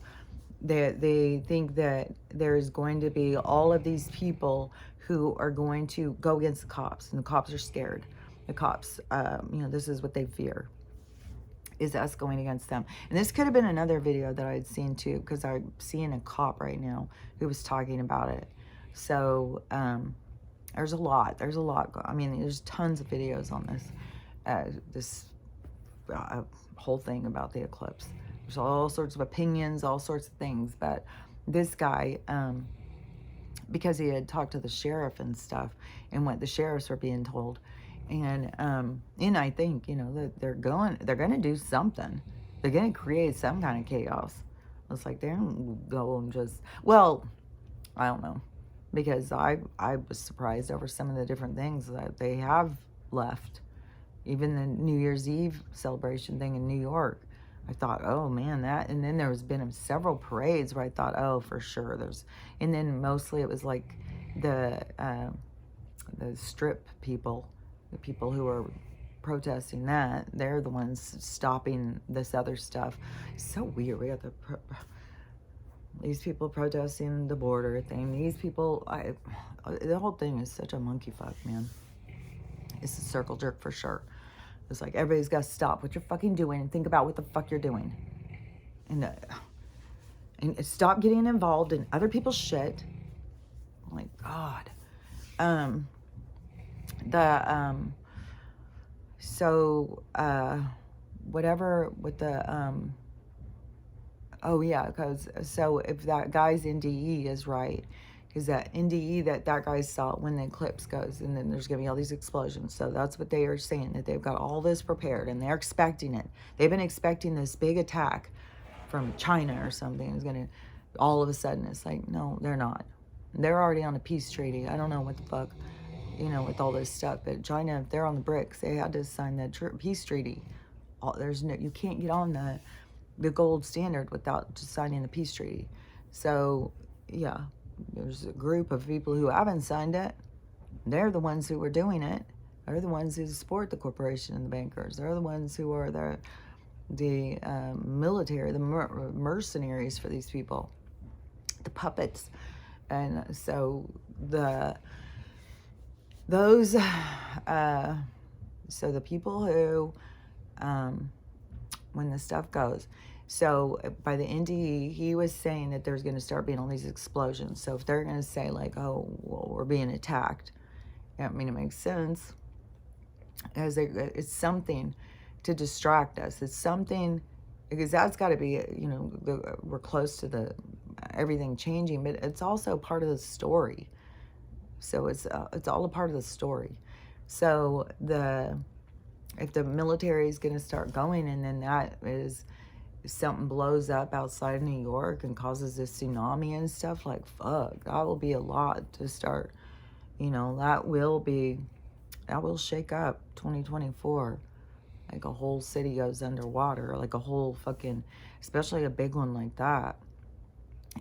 Speaker 1: they think that there's going to be all of these people who are going to go against the cops, and the cops are scared. The cops, this is what they fear, is us going against them. And this could have been another video that I'd seen too, because I'm seeing a cop right now who was talking about it. So there's a lot. I mean, there's tons of videos on this whole thing about the eclipse. There's all sorts of opinions, all sorts of things. But this guy, because he had talked to the sheriff and stuff, and what the sheriffs were being told, and I think, that they're going to do something. They're going to create some kind of chaos. It's like they don't go and just, well, I don't know, because I was surprised over some of the different things that they have left. Even the New Year's Eve celebration thing in New York, I thought, oh man, that, and then there's been several parades where I thought, oh, for sure and then mostly it was like the strip people, the people who are protesting that, they're the ones stopping this other stuff. It's so weird. We got these people protesting the border thing. These people, the whole thing is such a monkey fuck, man. It's a circle jerk for sure. It's like everybody's got to stop what you're fucking doing and think about what the fuck you're doing. And stop getting involved in other people's shit. Oh my God. Whatever with the, oh yeah, because, so if that guy's NDE is right, is that NDE that guy saw when the eclipse goes, and then there's going to be all these explosions. So that's what they are saying, that they've got all this prepared, and they're expecting it. They've been expecting this big attack from China or something. It's going to, all of a sudden, it's like, no, they're not. They're already on a peace treaty. I don't know what the fuck, with all this stuff. But China, if they're on the BRICS, they had to sign the peace treaty. You can't get on the gold standard without just signing the peace treaty. So, yeah. There's a group of people who haven't signed it. They're the ones who are doing it. They're the ones who support the corporation and the bankers. They're the ones who are the military, the mercenaries for these people, the puppets. And so the people who, when the stuff goes, so by the NDE, he was saying that there's going to start being all these explosions. So if they're going to say like, oh, well, we're being attacked, I mean, it makes sense. As it's something to distract us. It's something, because that's got to be, we're close to everything changing, but it's also part of the story. So it's all a part of the story. So if the military is going to start going, and then that is, if something blows up outside of New York and causes a tsunami and stuff, like, fuck, that will be a lot to start, that will shake up 2024. Like a whole city goes underwater, like a whole fucking, especially a big one like that.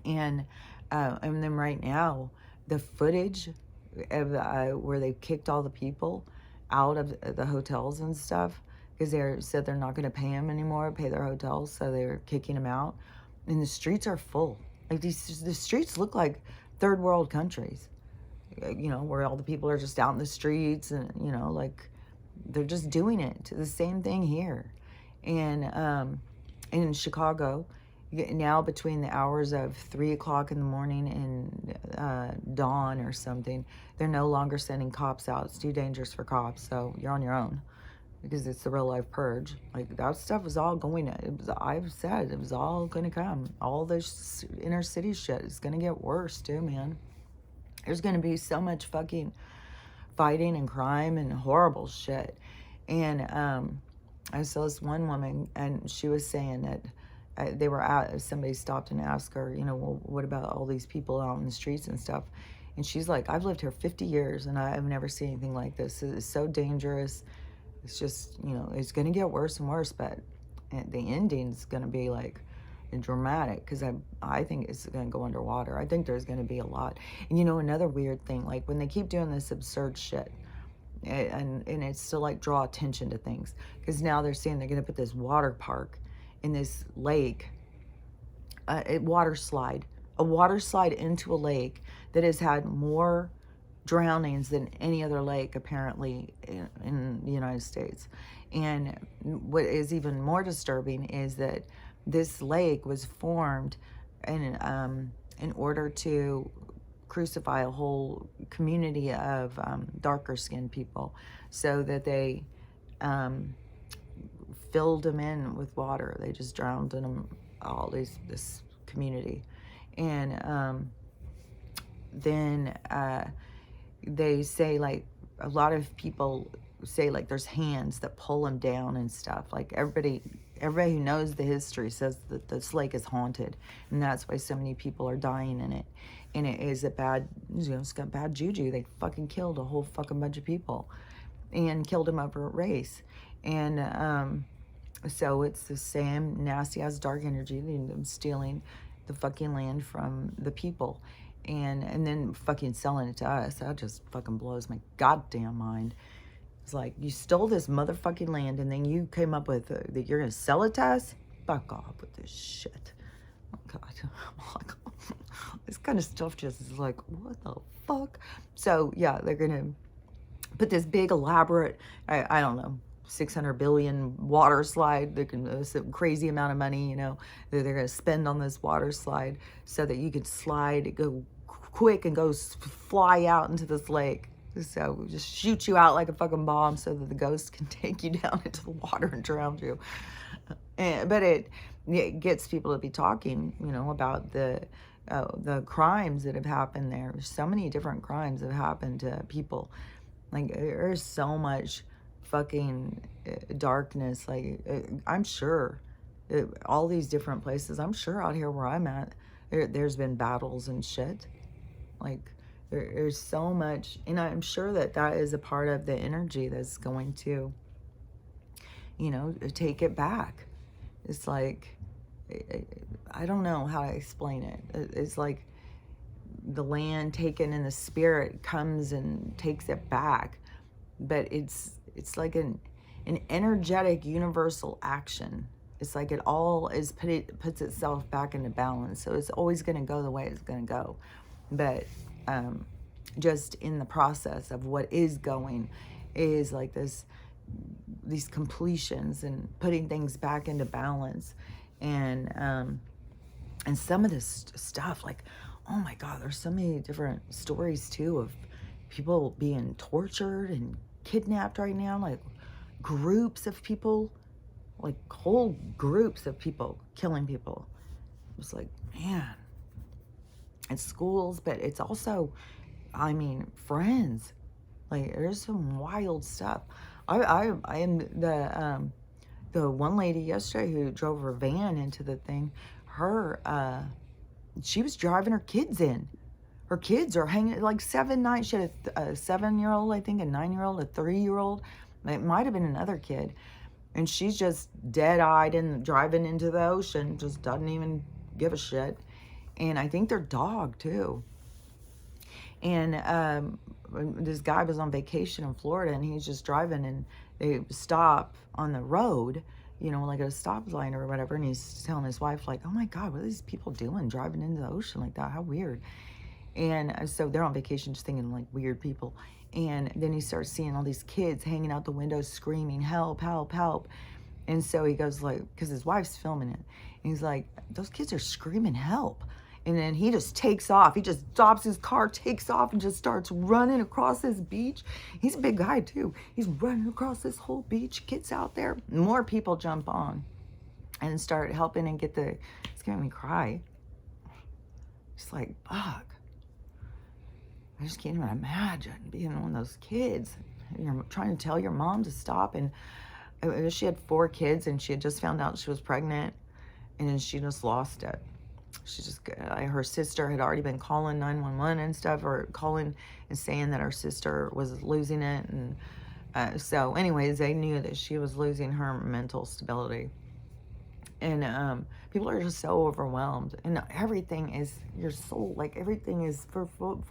Speaker 1: And then right now, the footage where they kicked all the people out of the hotels and stuff because they said they're not going to pay them anymore, pay their hotels, so they're kicking them out. And the streets are full. Like the streets look like third world countries, where all the people are just out in the streets and, like they're just doing it. The same thing here. And in Chicago, now between the hours of 3 o'clock in the morning and dawn or something, they're no longer sending cops out. It's too dangerous for cops, so you're on your own because it's the real life purge. Like that stuff was all going to, I've said it was all going to come. All this inner city shit is going to get worse too, man. There's going to be so much fucking fighting and crime and horrible shit. And I saw this one woman, and she was saying that they were out, somebody stopped and asked her, well, what about all these people out in the streets and stuff? And she's like, I've lived here 50 years and I've never seen anything like this. It's so dangerous. It's just, it's going to get worse and worse, but the ending's going to be like dramatic because I think it's going to go underwater. I think there's going to be a lot. And another weird thing, like when they keep doing this absurd shit, and it's to like draw attention to things, because now they're saying they're going to put this water park in this lake, a water slide into a lake that has had more drownings than any other lake apparently in the United States. And what is even more disturbing is that this lake was formed in order to crucify a whole community of darker skinned people, so that they filled them in with water. They just drowned in them, this community. And then they say, like, a lot of people say, like, there's hands that pull them down and stuff. Like, everybody who knows the history says that this lake is haunted, and that's why so many people are dying in it. And it is it's got bad juju. They fucking killed a whole fucking bunch of people and killed them over race. And so it's the same nasty ass dark energy, them stealing the fucking land from the people and then fucking selling it to us. That just fucking blows my goddamn mind. It's like, you stole this motherfucking land and then you came up with that you're gonna sell it to us? Fuck off with this shit. Oh God. This kind of stuff just is like, what the fuck? So yeah, they're gonna put this big elaborate, I don't know, 600 billion water slide. They're gonna some crazy amount of money, that they're gonna spend on this water slide so that you could slide, go quick and go fly out into this lake. So just shoot you out like a fucking bomb so that the ghost can take you down into the water and drown you. But it gets people to be talking, about the crimes that have happened there. There's so many different crimes that have happened to people. Like, there's so much fucking darkness. Like, I'm sure all these different places, I'm sure out here where I'm at, there's been battles and shit. Like, there's so much, and I'm sure that is a part of the energy that's going to, take it back. It's like, I don't know how to explain it. It's like the land taken and the spirit comes and takes it back. But it's like an energetic universal action. It's like it all puts itself back into balance. So it's always going to go the way it's going to go. But just in the process of what is going is like these completions and putting things back into balance. And some of this stuff, like, oh my God, there's so many different stories too of people being tortured and kidnapped right now, like groups of people, like whole groups of people killing people. It's like, man, it's schools, but it's also, friends. Like, there's some wild stuff. I am the one lady yesterday who drove her van into the thing. She was driving her kids in. Her kids are hanging, like 7, 9. She had a 7-year-old, I think, a 9-year-old, a 3-year-old. It might have been another kid. And she's just dead-eyed and driving into the ocean, just doesn't even give a shit. And I think their dog, too. And this guy was on vacation in Florida, and he's just driving, and they stop on the road, like at a stop line or whatever, and he's telling his wife, like, oh my God, what are these people doing driving into the ocean like that? How weird. And so they're on vacation just thinking like weird people. And then he starts seeing all these kids hanging out the windows screaming, help, help, help. And so he goes like, because his wife's filming it. And he's like, those kids are screaming help. And then he just takes off. He just stops his car, takes off, and just starts running across this beach. He's a big guy too. He's running across this whole beach, gets out there. More people jump on and start helping and it's making me cry. Just like, fuck. I just can't even imagine being one of those kids. You're trying to tell your mom to stop, and she had 4 kids, and she had just found out she was pregnant, and then she just lost it. Her sister had already been calling 911 and stuff, or calling and saying that her sister was losing it, and so anyways, they knew that she was losing her mental stability. And people are just so overwhelmed, and everything is your soul, like everything is for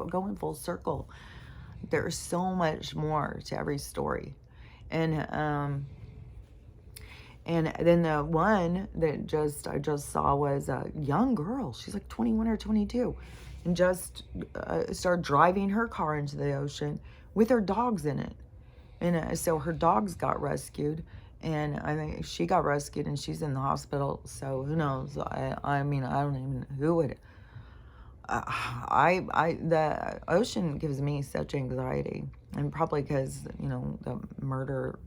Speaker 1: going full circle. There's so much more to every story. And then the one that I just saw was a young girl. She's like 21 or 22, and just started driving her car into the ocean with her dogs in it. And so her dogs got rescued, and I think she got rescued, and she's in the hospital. So who knows? I mean, I don't even who would. The ocean gives me such anxiety, and probably because the murder,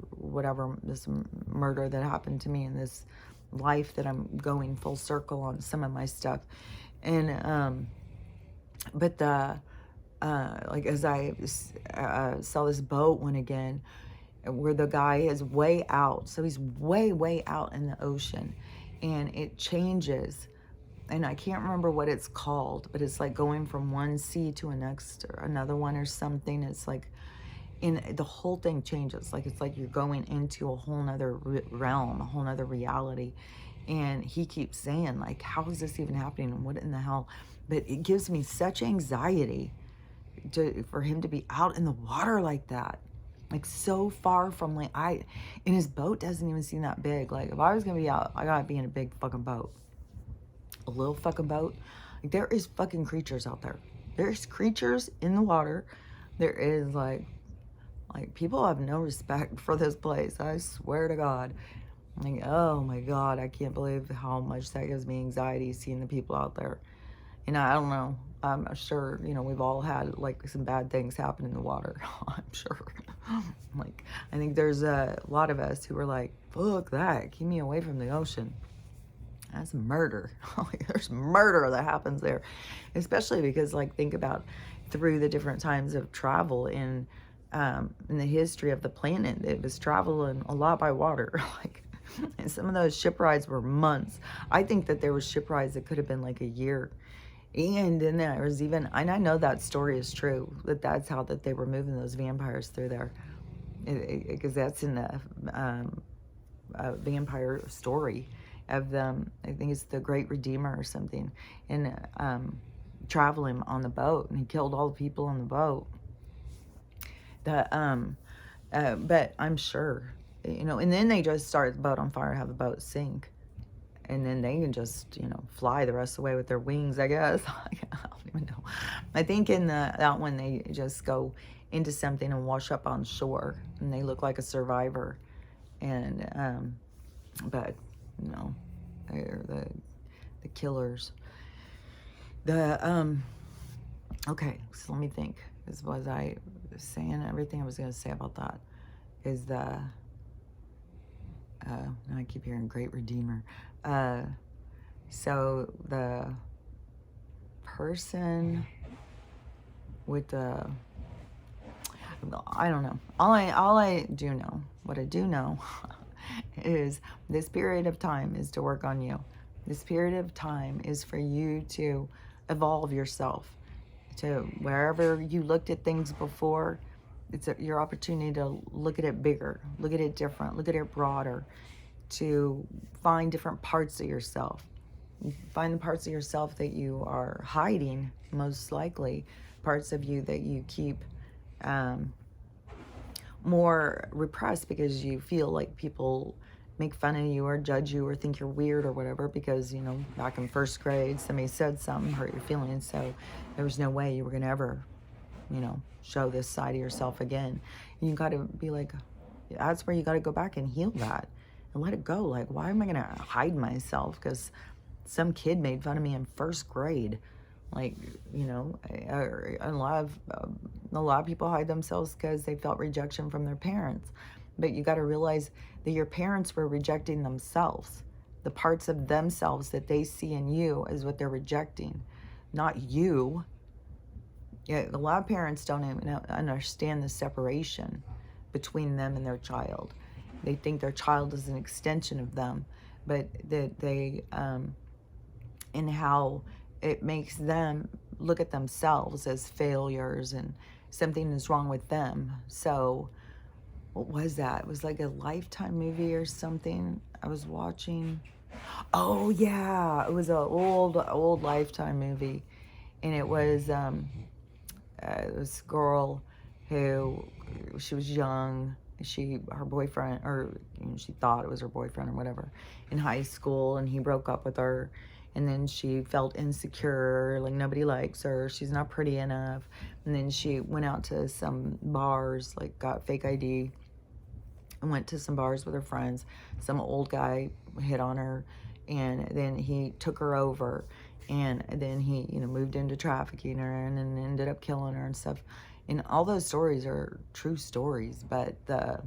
Speaker 1: this murder that happened to me in this life, that I'm going full circle on some of my stuff, and but like as I saw this boat one again, where the guy is way out, so he's way out in the ocean, and it changes. And I can't remember what it's called, but it's like going from one sea to another one or something. It's like, the whole thing changes. Like, it's like you're going into a whole nother realm, a whole nother reality. And he keeps saying, like, how is this even happening? And what in the hell? But it gives me such anxiety for him to be out in the water like that. Like, so far from, like, and his boat doesn't even seem that big. Like, if I was going to be out, I got to be in a big fucking boat. A little fucking boat. Like, there is fucking creatures out there. There's creatures in the water. There is like people have no respect for this place. I swear to God. Like, oh my God, I can't believe how much that gives me anxiety seeing the people out there. And I don't know. I'm sure, we've all had like some bad things happen in the water. I'm sure. Like, I think there's a lot of us who are like, fuck that. Keep me away from the ocean. That's murder. There's murder that happens there, especially because, like, think about through the different times of travel in the history of the planet. It was traveling a lot by water, like, and some of those ship rides were months. I think that there was ship rides that could have been like a year, and then there was even, and I know that story is true, that's how that they were moving those vampires through there, because that's in the vampire story of them. I think it's the Great Redeemer or something, and traveling on the boat, and he killed all the people on the boat. But I'm sure, and then they just start the boat on fire, have the boat sink, and then they can just fly the rest of the way with their wings, I guess. I don't even know. I think in that one they just go into something and wash up on shore, and they look like a survivor, and but they're the killers. Okay, so let me think. Was I saying everything I was going to say about that? Is now I keep hearing Great Redeemer. So the person with the, I don't know. All I do know, what I do know is this period of time is to work on you. This period of time is for you to evolve yourself to wherever you looked at things before. It's your opportunity to look at it bigger, look at it different, look at it broader, to find different parts of yourself. Find the parts of yourself that you are hiding, most likely, parts of you that you keep um, more repressed because you feel like people make fun of you or judge you or think you're weird or whatever because, back in first grade, somebody said something, hurt your feelings. So there was no way you were going to ever, show this side of yourself again. And you got to be like, that's where you got to go back and heal that and let it go. Like, why am I going to hide myself? Because some kid made fun of me in first grade. Like, a lot of people hide themselves because they felt rejection from their parents. But you got to realize that your parents were rejecting themselves. The parts of themselves that they see in you is what they're rejecting, not you. Yeah, a lot of parents don't even understand the separation between them and their child. They think their child is an extension of them, but that they, and how it makes them look at themselves as failures and something is wrong with them. So what was that? It was like a Lifetime movie or something I was watching. Oh yeah, it was an old Lifetime movie, and it was this girl who, she was young. Her boyfriend, or she thought it was her boyfriend or whatever, in high school, and he broke up with her, and then she felt insecure, like nobody likes her, she's not pretty enough, and then she went out to some bars, like got fake ID, and went to some bars with her friends. Some old guy hit on her, and then he took her over, and then he, moved into trafficking her, and then ended up killing her and stuff. And all those stories are true stories, but there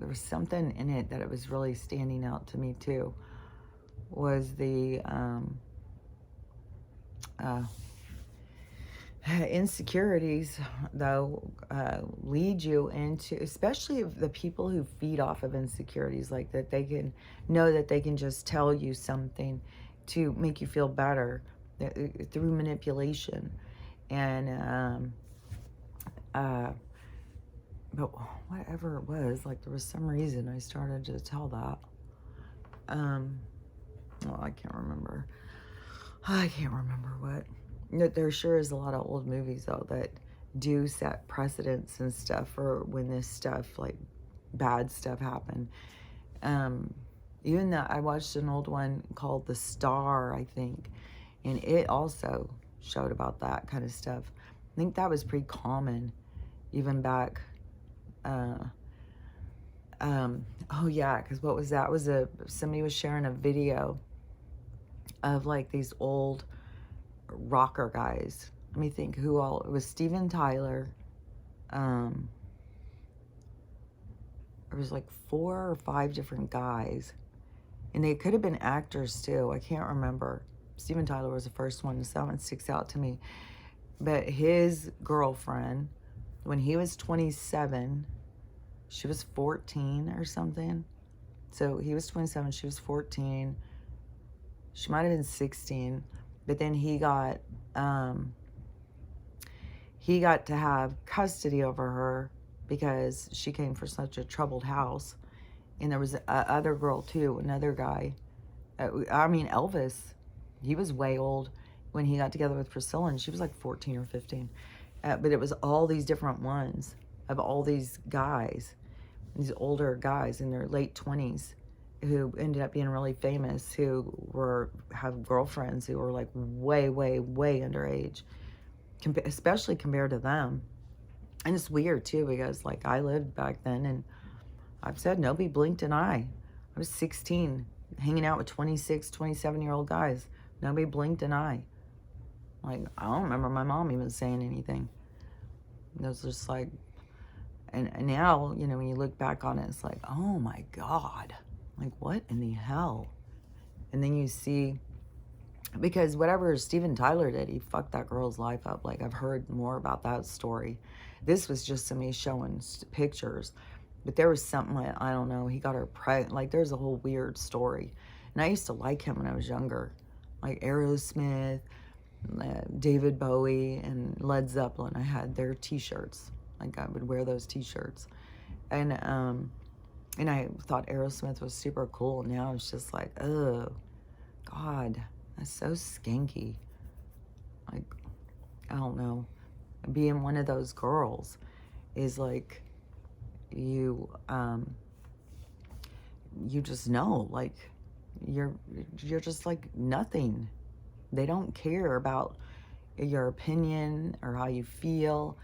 Speaker 1: was something in it that it was really standing out to me too. Was the insecurities, though, lead you into, especially if the people who feed off of insecurities, like that, they can know that they can just tell you something to make you feel better through manipulation. And but whatever it was, like there was some reason I started to tell that. Well, I can't remember what. There sure is a lot of old movies, though, that do set precedents and stuff for when this stuff, like bad stuff, happened. Even that, I watched an old one called The Star, I think, and it also showed about that kind of stuff. I think that was pretty common, even back. Oh yeah, because what was that? Somebody was sharing a video of like these old rocker guys. Let me think who all. It was Steven Tyler. There was like 4 or 5 different guys, and they could have been actors too. I can't remember. Steven Tyler was the first one, so that one sticks out to me. But his girlfriend, when he was 27, she was 14 or something. So he was 27, she was 14. She might have been 16. But then he got to have custody over her because she came from such a troubled house. And there was a other girl too, another guy. Elvis, he was way old when he got together with Priscilla, and she was like 14 or 15. But it was all these different ones of all these guys, these older guys in their late 20s, who ended up being really famous, who have girlfriends who were like way, way, way underage, especially compared to them. And it's weird too, because like I lived back then, and I've said nobody blinked an eye. I was 16, hanging out with 26, 27-year-old guys. Nobody blinked an eye. Like, I don't remember my mom even saying anything. It was just like, and now, when you look back on it, it's like, oh my God. Like, what in the hell? And then you see, because whatever Steven Tyler did, he fucked that girl's life up. Like, I've heard more about that story. This was just somebody showing pictures. But there was something, like, I don't know, he got her pregnant. Like, there's a whole weird story. And I used to like him when I was younger. Like Aerosmith, David Bowie, and Led Zeppelin. I had their t-shirts. Like, I would wear those t-shirts. And I thought Aerosmith was super cool. Now it's just like, oh, God, that's so skanky. Like, I don't know. Being one of those girls is like, you, you just know, like, you're just like nothing. They don't care about your opinion or how you feel.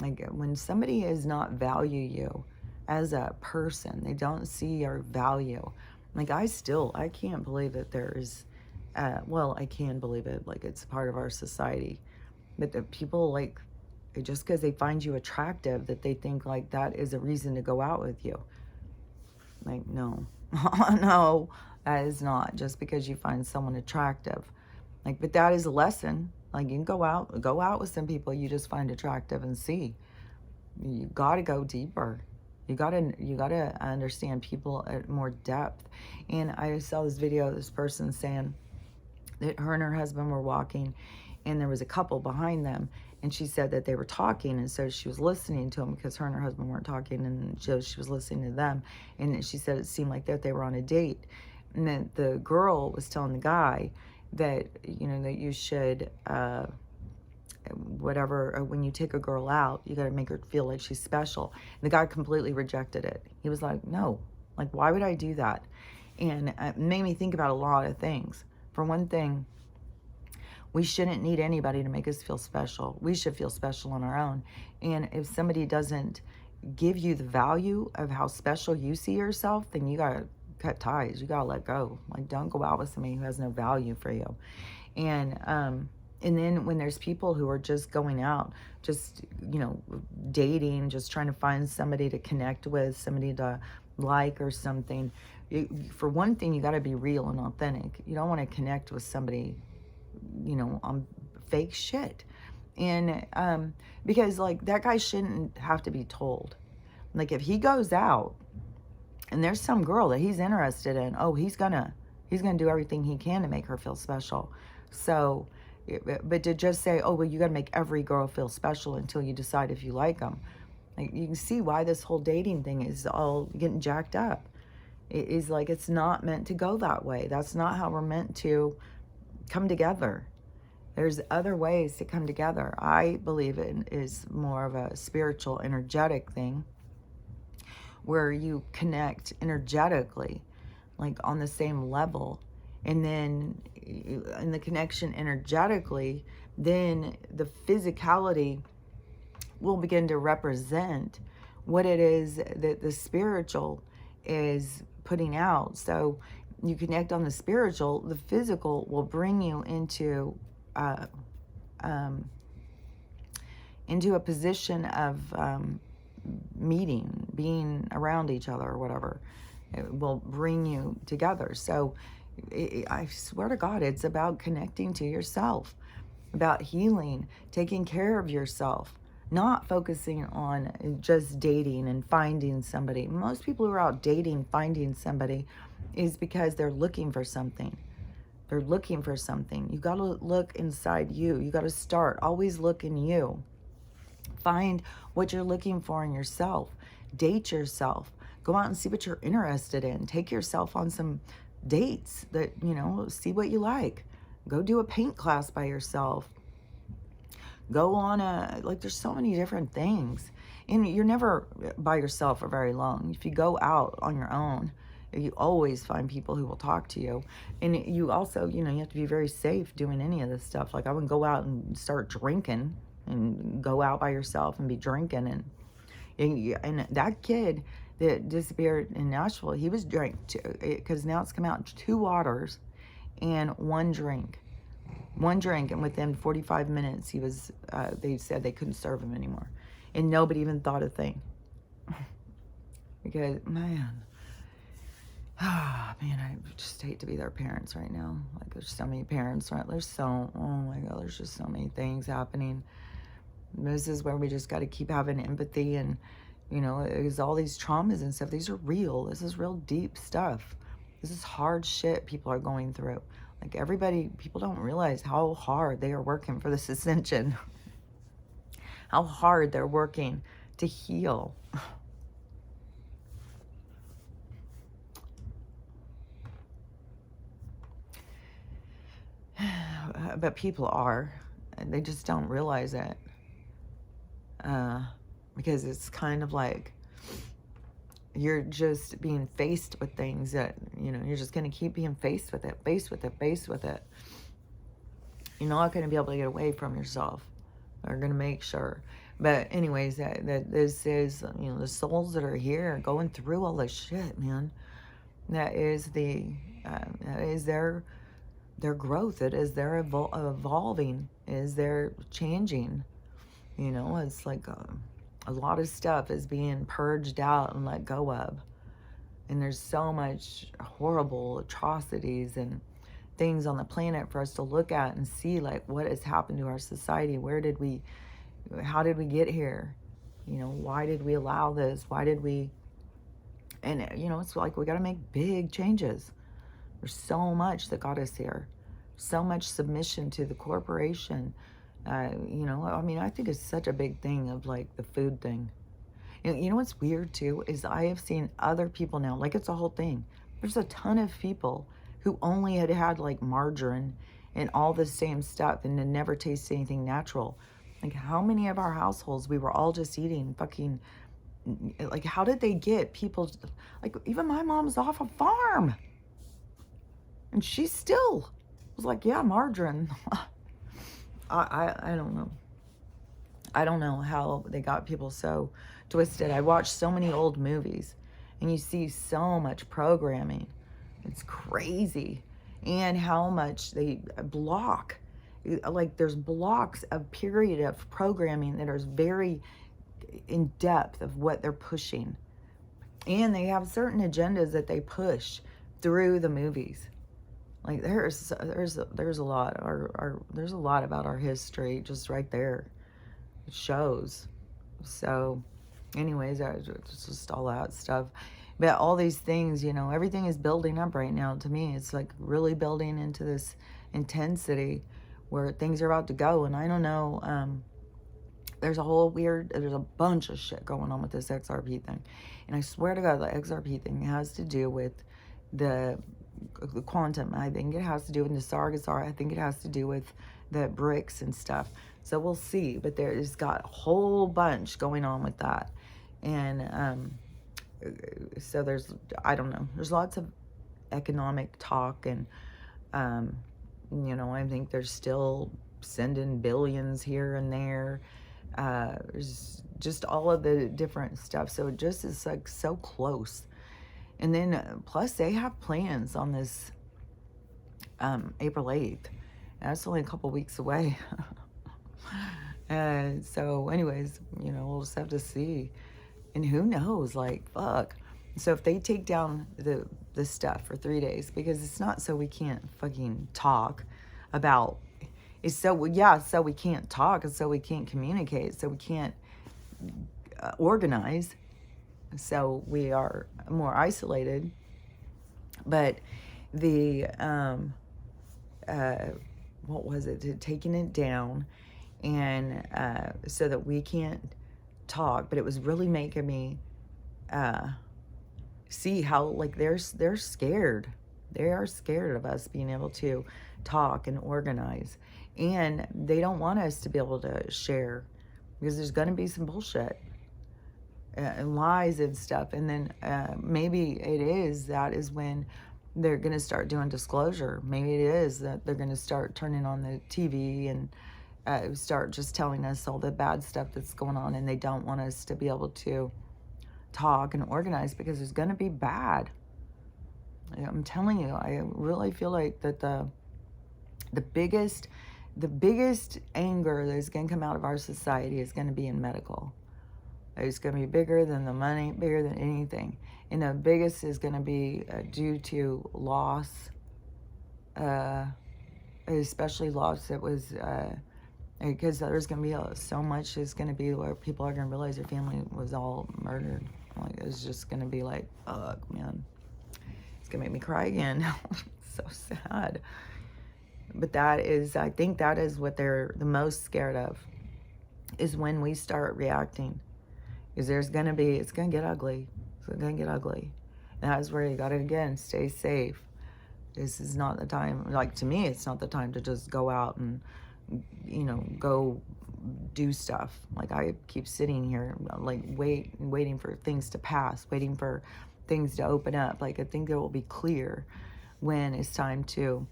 Speaker 1: Like, when somebody does not value you as a person, they don't see your value. Like, I can't believe that there's, well, I can believe it, like, it's part of our society. But the people, like, just because they find you attractive, that they think, like, that is a reason to go out with you. Like, no. No, that is not just because you find someone attractive. Like, but that is a lesson. Like, you can go out with some people you just find attractive and see. You got to go deeper. You got to understand people at more depth. And I saw this video of this person saying that her and her husband were walking, and there was a couple behind them, and she said that they were talking, and so she was listening to them because her and her husband weren't talking, and she was listening to them, and she said it seemed like that they were on a date. And then the girl was telling the guy that, you know, that you should, whatever, when you take a girl out, you got to make her feel like she's special. And the guy completely rejected it. He was like, no, like, why would I do that? And it made me think about a lot of things. For one thing, we shouldn't need anybody to make us feel special. We should feel special on our own. And if somebody doesn't give you the value of how special you see yourself, then you got to cut ties. You got to let go. Like, don't go out with somebody who has no value for you. And then when there's people who are just going out, just, you know, dating, just trying to find somebody to connect with, somebody to like or something, for one thing, you got to be real and authentic. You don't want to connect with somebody, you know, on fake shit. And because, like, that guy shouldn't have to be told. Like, if he goes out and there's some girl that he's interested in, oh, he's gonna do everything he can to make her feel special. So, but to just say, oh, well, you got to make every girl feel special until you decide if you like them. Like, you can see why this whole dating thing is all getting jacked up. It is like, it's not meant to go that way. That's not how we're meant to come together. There's other ways to come together. I believe it is more of a spiritual, energetic thing where you connect energetically, like on the same level. And then in the connection energetically, then the physicality will begin to represent what it is that the spiritual is putting out. So you connect on the spiritual, the physical will bring you into a position of meeting, being around each other or whatever. It will bring you together. So I swear to God, it's about connecting to yourself, about healing, taking care of yourself, not focusing on just dating and finding somebody. Most people who are out dating, finding somebody, is because they're looking for something. They're looking for something. You got to look inside you. You got to start. Always look in you. Find what you're looking for in yourself. Date yourself. Go out and see what you're interested in. Take yourself on some dates that, you know, see what you like. Go do a paint class by yourself. Go on like, there's so many different things. And you're never by yourself for very long. If you go out on your own, you always find people who will talk to you. And you also, you know, you have to be very safe doing any of this stuff. Like, I wouldn't go out and start drinking and go out by yourself and be drinking. And that kid that disappeared in Nashville, he was drank, because now it's come out 2 waters and 1 drink. 1 drink, and within 45 minutes, he was, they said they couldn't serve him anymore. And nobody even thought a thing. Because, man, I just hate to be their parents right now. Like, there's so many parents, right? Oh my God, there's just so many things happening. This is where we just got to keep having empathy. And, you know, it's all these traumas and stuff. These are real. This is real deep stuff. This is hard shit people are going through. Like, people don't realize how hard they are working for this ascension. How hard they're working to heal. But people are. they just don't realize it. Because it's kind of like you're just being faced with things that, you're just going to keep being faced with it. You're not going to be able to get away from yourself. They're going to make sure. But anyways, that this is, the souls that are here going through all this shit, man. That is their growth. It is their evolving. It is their changing. It's like a lot of stuff is being purged out and let go of. And there's so much horrible atrocities and things on the planet for us to look at and see, like, what has happened to our society. How did we get here? Why did we allow this? And it's like we got to make big changes. There's so much that got us here. So much submission to the corporation. I think it's such a big thing of like the food thing. What's weird too is I have seen other people now, like it's a whole thing. There's a ton of people who only had like margarine and all the same stuff and had never tasted anything natural. Like, how many of our households we were all just eating fucking, like, how did they get people, like, even my mom's off a farm. And she still was like, yeah, margarine. I don't know. I don't know how they got people so twisted. I watched so many old movies, and you see so much programming. It's crazy. And how much they block. Like, there's blocks of period of programming that are very in depth of what they're pushing. And they have certain agendas that they push through the movies. Like, there's a lot. There's a lot about our history just right there. It shows. So, anyways, it's just all that stuff. But all these things, everything is building up right now. To me, it's like really building into this intensity where things are about to go. And I don't know, there's a bunch of shit going on with this XRP thing. And I swear to God, the XRP thing has to do with the quantum. I think it has to do with the Sargassar. I think it has to do with the bricks and stuff. So we'll see. But there's got a whole bunch going on with that. And so I don't know. There's lots of economic talk. And, I think they're still sending billions here and there. There's just all of the different stuff. So it just is like so close. And then plus they have plans on this April 8th. That's only a couple weeks away. And so anyways, we'll just have to see. And who knows, like, fuck. So if they take down the stuff for 3 days, because it's not so we can't fucking talk about, it's so we can't talk, and so we can't communicate, so we can't organize, so we are more isolated. But the what was it, taking it down, and so that we can't talk. But it was really making me see how, like, they're scared. They are scared of us being able to talk and organize, and they don't want us to be able to share, because there's going to be some bullshit and lies and stuff. And then maybe that is when they're going to start doing disclosure. Maybe it is that they're going to start turning on the TV and start just telling us all the bad stuff that's going on, and they don't want us to be able to talk and organize, because it's going to be bad. I'm telling you, I really feel like that the biggest anger that is going to come out of our society is going to be in medical. It's going to be bigger than the money, bigger than anything. And the biggest is going to be due to loss, especially loss that was, because there's going to be so much is going to be where people are going to realize their family was all murdered. Like, it's just going to be like, fuck, man. It's going to make me cry again. So sad. But I think that is what they're the most scared of, is when we start reacting. Because it's going to get ugly. It's going to get ugly. And that's where you got to, again, stay safe. This is not the time, like, to me, it's not the time to just go out and go do stuff. Like, I keep sitting here, like, waiting for things to pass, waiting for things to open up. Like, I think it will be clear when it's time to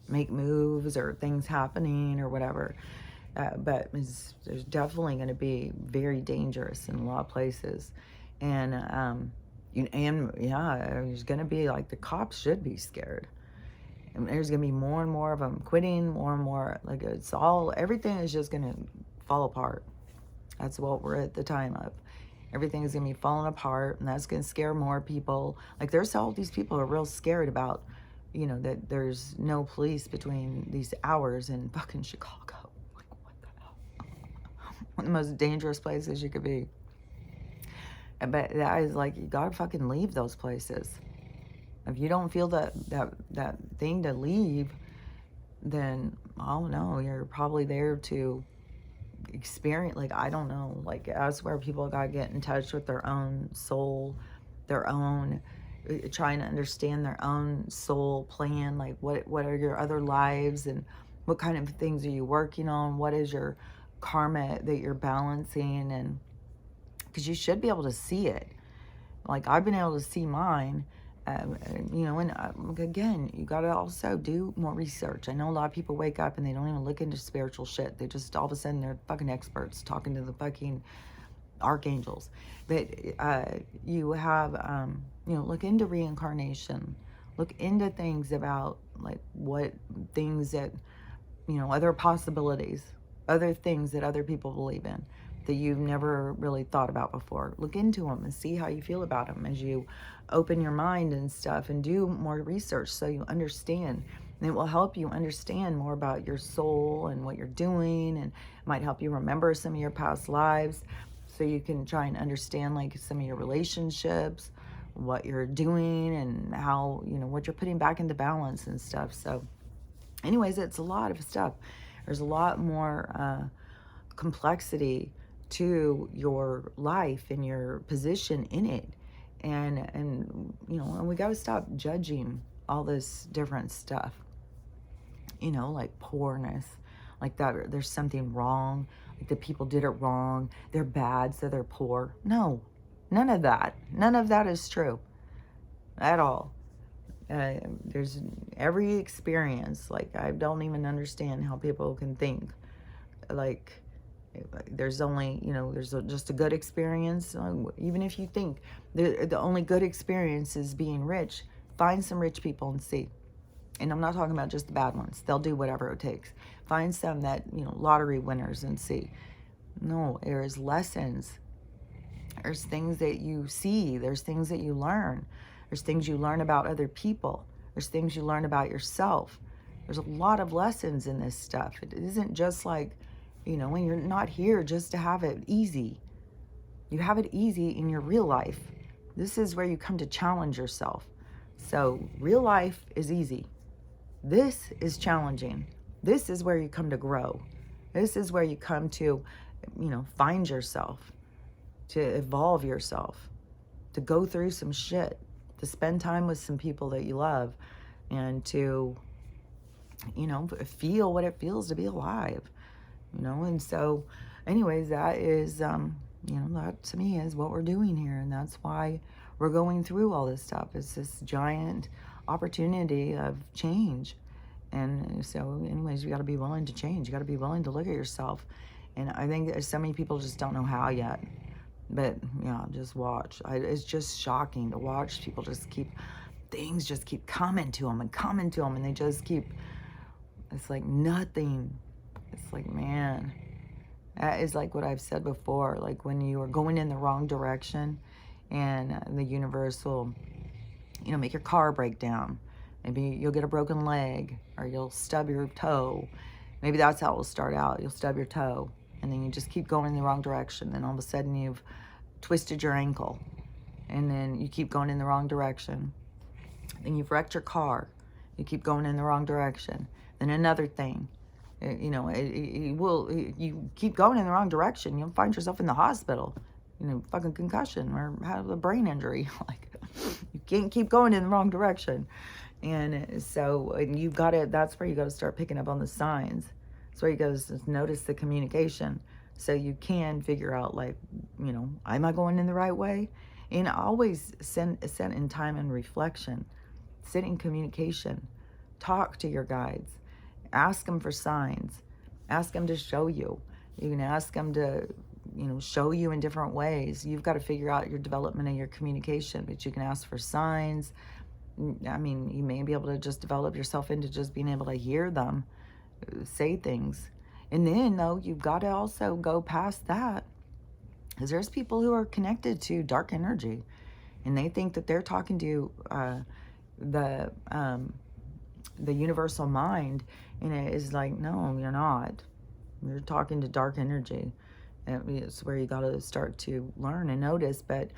Speaker 1: make moves or things happening or whatever. But there's definitely going to be very dangerous in a lot of places. And, yeah, there's going to be, like, the cops should be scared. And there's going to be more and more of them quitting, more and more. Like, everything is just going to fall apart. That's what we're at the time of. Everything is going to be falling apart, and that's going to scare more people. Like, there's all these people who are real scared about, that there's no police between these hours in fucking Chicago. Like, what the hell? One of the most dangerous places you could be. But that is like, you gotta fucking leave those places. If you don't feel that thing to leave, then I don't know, you're probably there to experience, like, I don't know, like, that's where people gotta get in touch with their own soul, their own, trying to understand their own soul plan. Like, what are your other lives, and what kind of things are you working on? What is your karma that you're balancing? And because you should be able to see it. Like, I've been able to see mine. And again, you got to also do more research. I know a lot of people wake up and they don't even look into spiritual shit. They just, all of a sudden, they're fucking experts talking to the fucking archangels. But you have, look into reincarnation. Look into things about, like, what things that, other possibilities, other things that other people believe in that you've never really thought about before. Look into them and see how you feel about them as you open your mind and stuff, and do more research so you understand. And it will help you understand more about your soul and what you're doing, and it might help you remember some of your past lives so you can try and understand, like, some of your relationships, what you're doing, and how, what you're putting back into balance and stuff. So anyways, it's a lot of stuff. There's a lot more complexity to your life and your position in it. And we got to stop judging all this different stuff, like poorness, like that there's something wrong, like the people did it wrong, they're bad, so they're poor. No, none of that is true at all. There's every experience. Like, I don't even understand how people can think, like, there's only, there's just a good experience. Even if you think the only good experience is being rich, find some rich people and see. And I'm not talking about just the bad ones. They'll do whatever it takes. Find some that, lottery winners, and see. No, there's lessons. There's things that you see. There's things that you learn. There's things you learn about other people. There's things you learn about yourself. There's a lot of lessons in this stuff. It isn't just like, when you're not here just to have it easy. You have it easy in your real life. This is where you come to challenge yourself. So real life is easy. This is challenging. This is where you come to grow. This is where you come to, find yourself, to evolve yourself, to go through some shit, to spend time with some people that you love, and to, feel what it feels to be alive. And so anyways, that is, that to me is what we're doing here. And that's why we're going through all this stuff. It's this giant opportunity of change. And so anyways, you got to be willing to change. You got to be willing to look at yourself. And I think so many people just don't know how yet. But yeah, just watch. It's just shocking to watch people things just keep coming to them. And they just keep, it's like nothing. It's like, man, that is like what I've said before. Like, when you are going in the wrong direction, and the universe will, make your car break down. Maybe you'll get a broken leg, or you'll stub your toe. Maybe that's how it will start out. You'll stub your toe, and then you just keep going in the wrong direction. Then all of a sudden you've twisted your ankle, and then you keep going in the wrong direction. Then you've wrecked your car. You keep going in the wrong direction. Then another thing. You keep going in the wrong direction, you'll find yourself in the hospital, fucking concussion, or have a brain injury. Like, you can't keep going in the wrong direction. And so that's where you got to start picking up on the signs. That's why you guys notice the communication, so you can figure out, like, am I going in the right way? And always set in time and reflection. Sit in communication. Talk to your guides. Ask them for signs. Ask them to show you. You can ask them to, show you in different ways. You've got to figure out your development and your communication, but you can ask for signs. I mean, you may be able to just develop yourself into just being able to hear them say things. And then, though, you've got to also go past that, because there's people who are connected to dark energy, and they think that they're talking to the universal mind, and it is like, no, you're not. You're talking to dark energy. It's where you got to start to learn and notice, but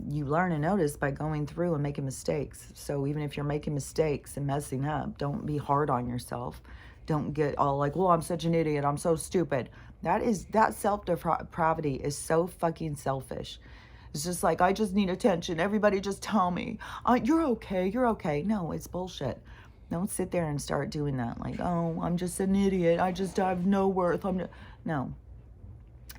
Speaker 1: you learn and notice by going through and making mistakes. So even if you're making mistakes and messing up, don't be hard on yourself. Don't get all like, well, I'm such an idiot, I'm so stupid. That self-depravity is so fucking selfish. It's just like, I just need attention. Everybody just tell me, you're okay, you're okay. No, it's bullshit. Don't sit there and start doing that. Like, oh, I'm just an idiot. I have no worth. No,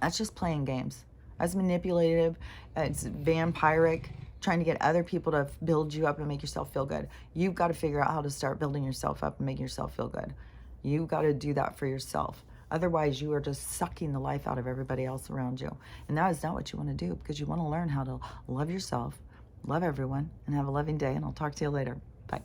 Speaker 1: that's just playing games. That's manipulative. It's vampiric, trying to get other people to build you up and make yourself feel good. You've got to figure out how to start building yourself up and making yourself feel good. You've got to do that for yourself. Otherwise, you are just sucking the life out of everybody else around you. And that is not what you want to do, because you want to learn how to love yourself, love everyone, and have a loving day. And I'll talk to you later. Bye.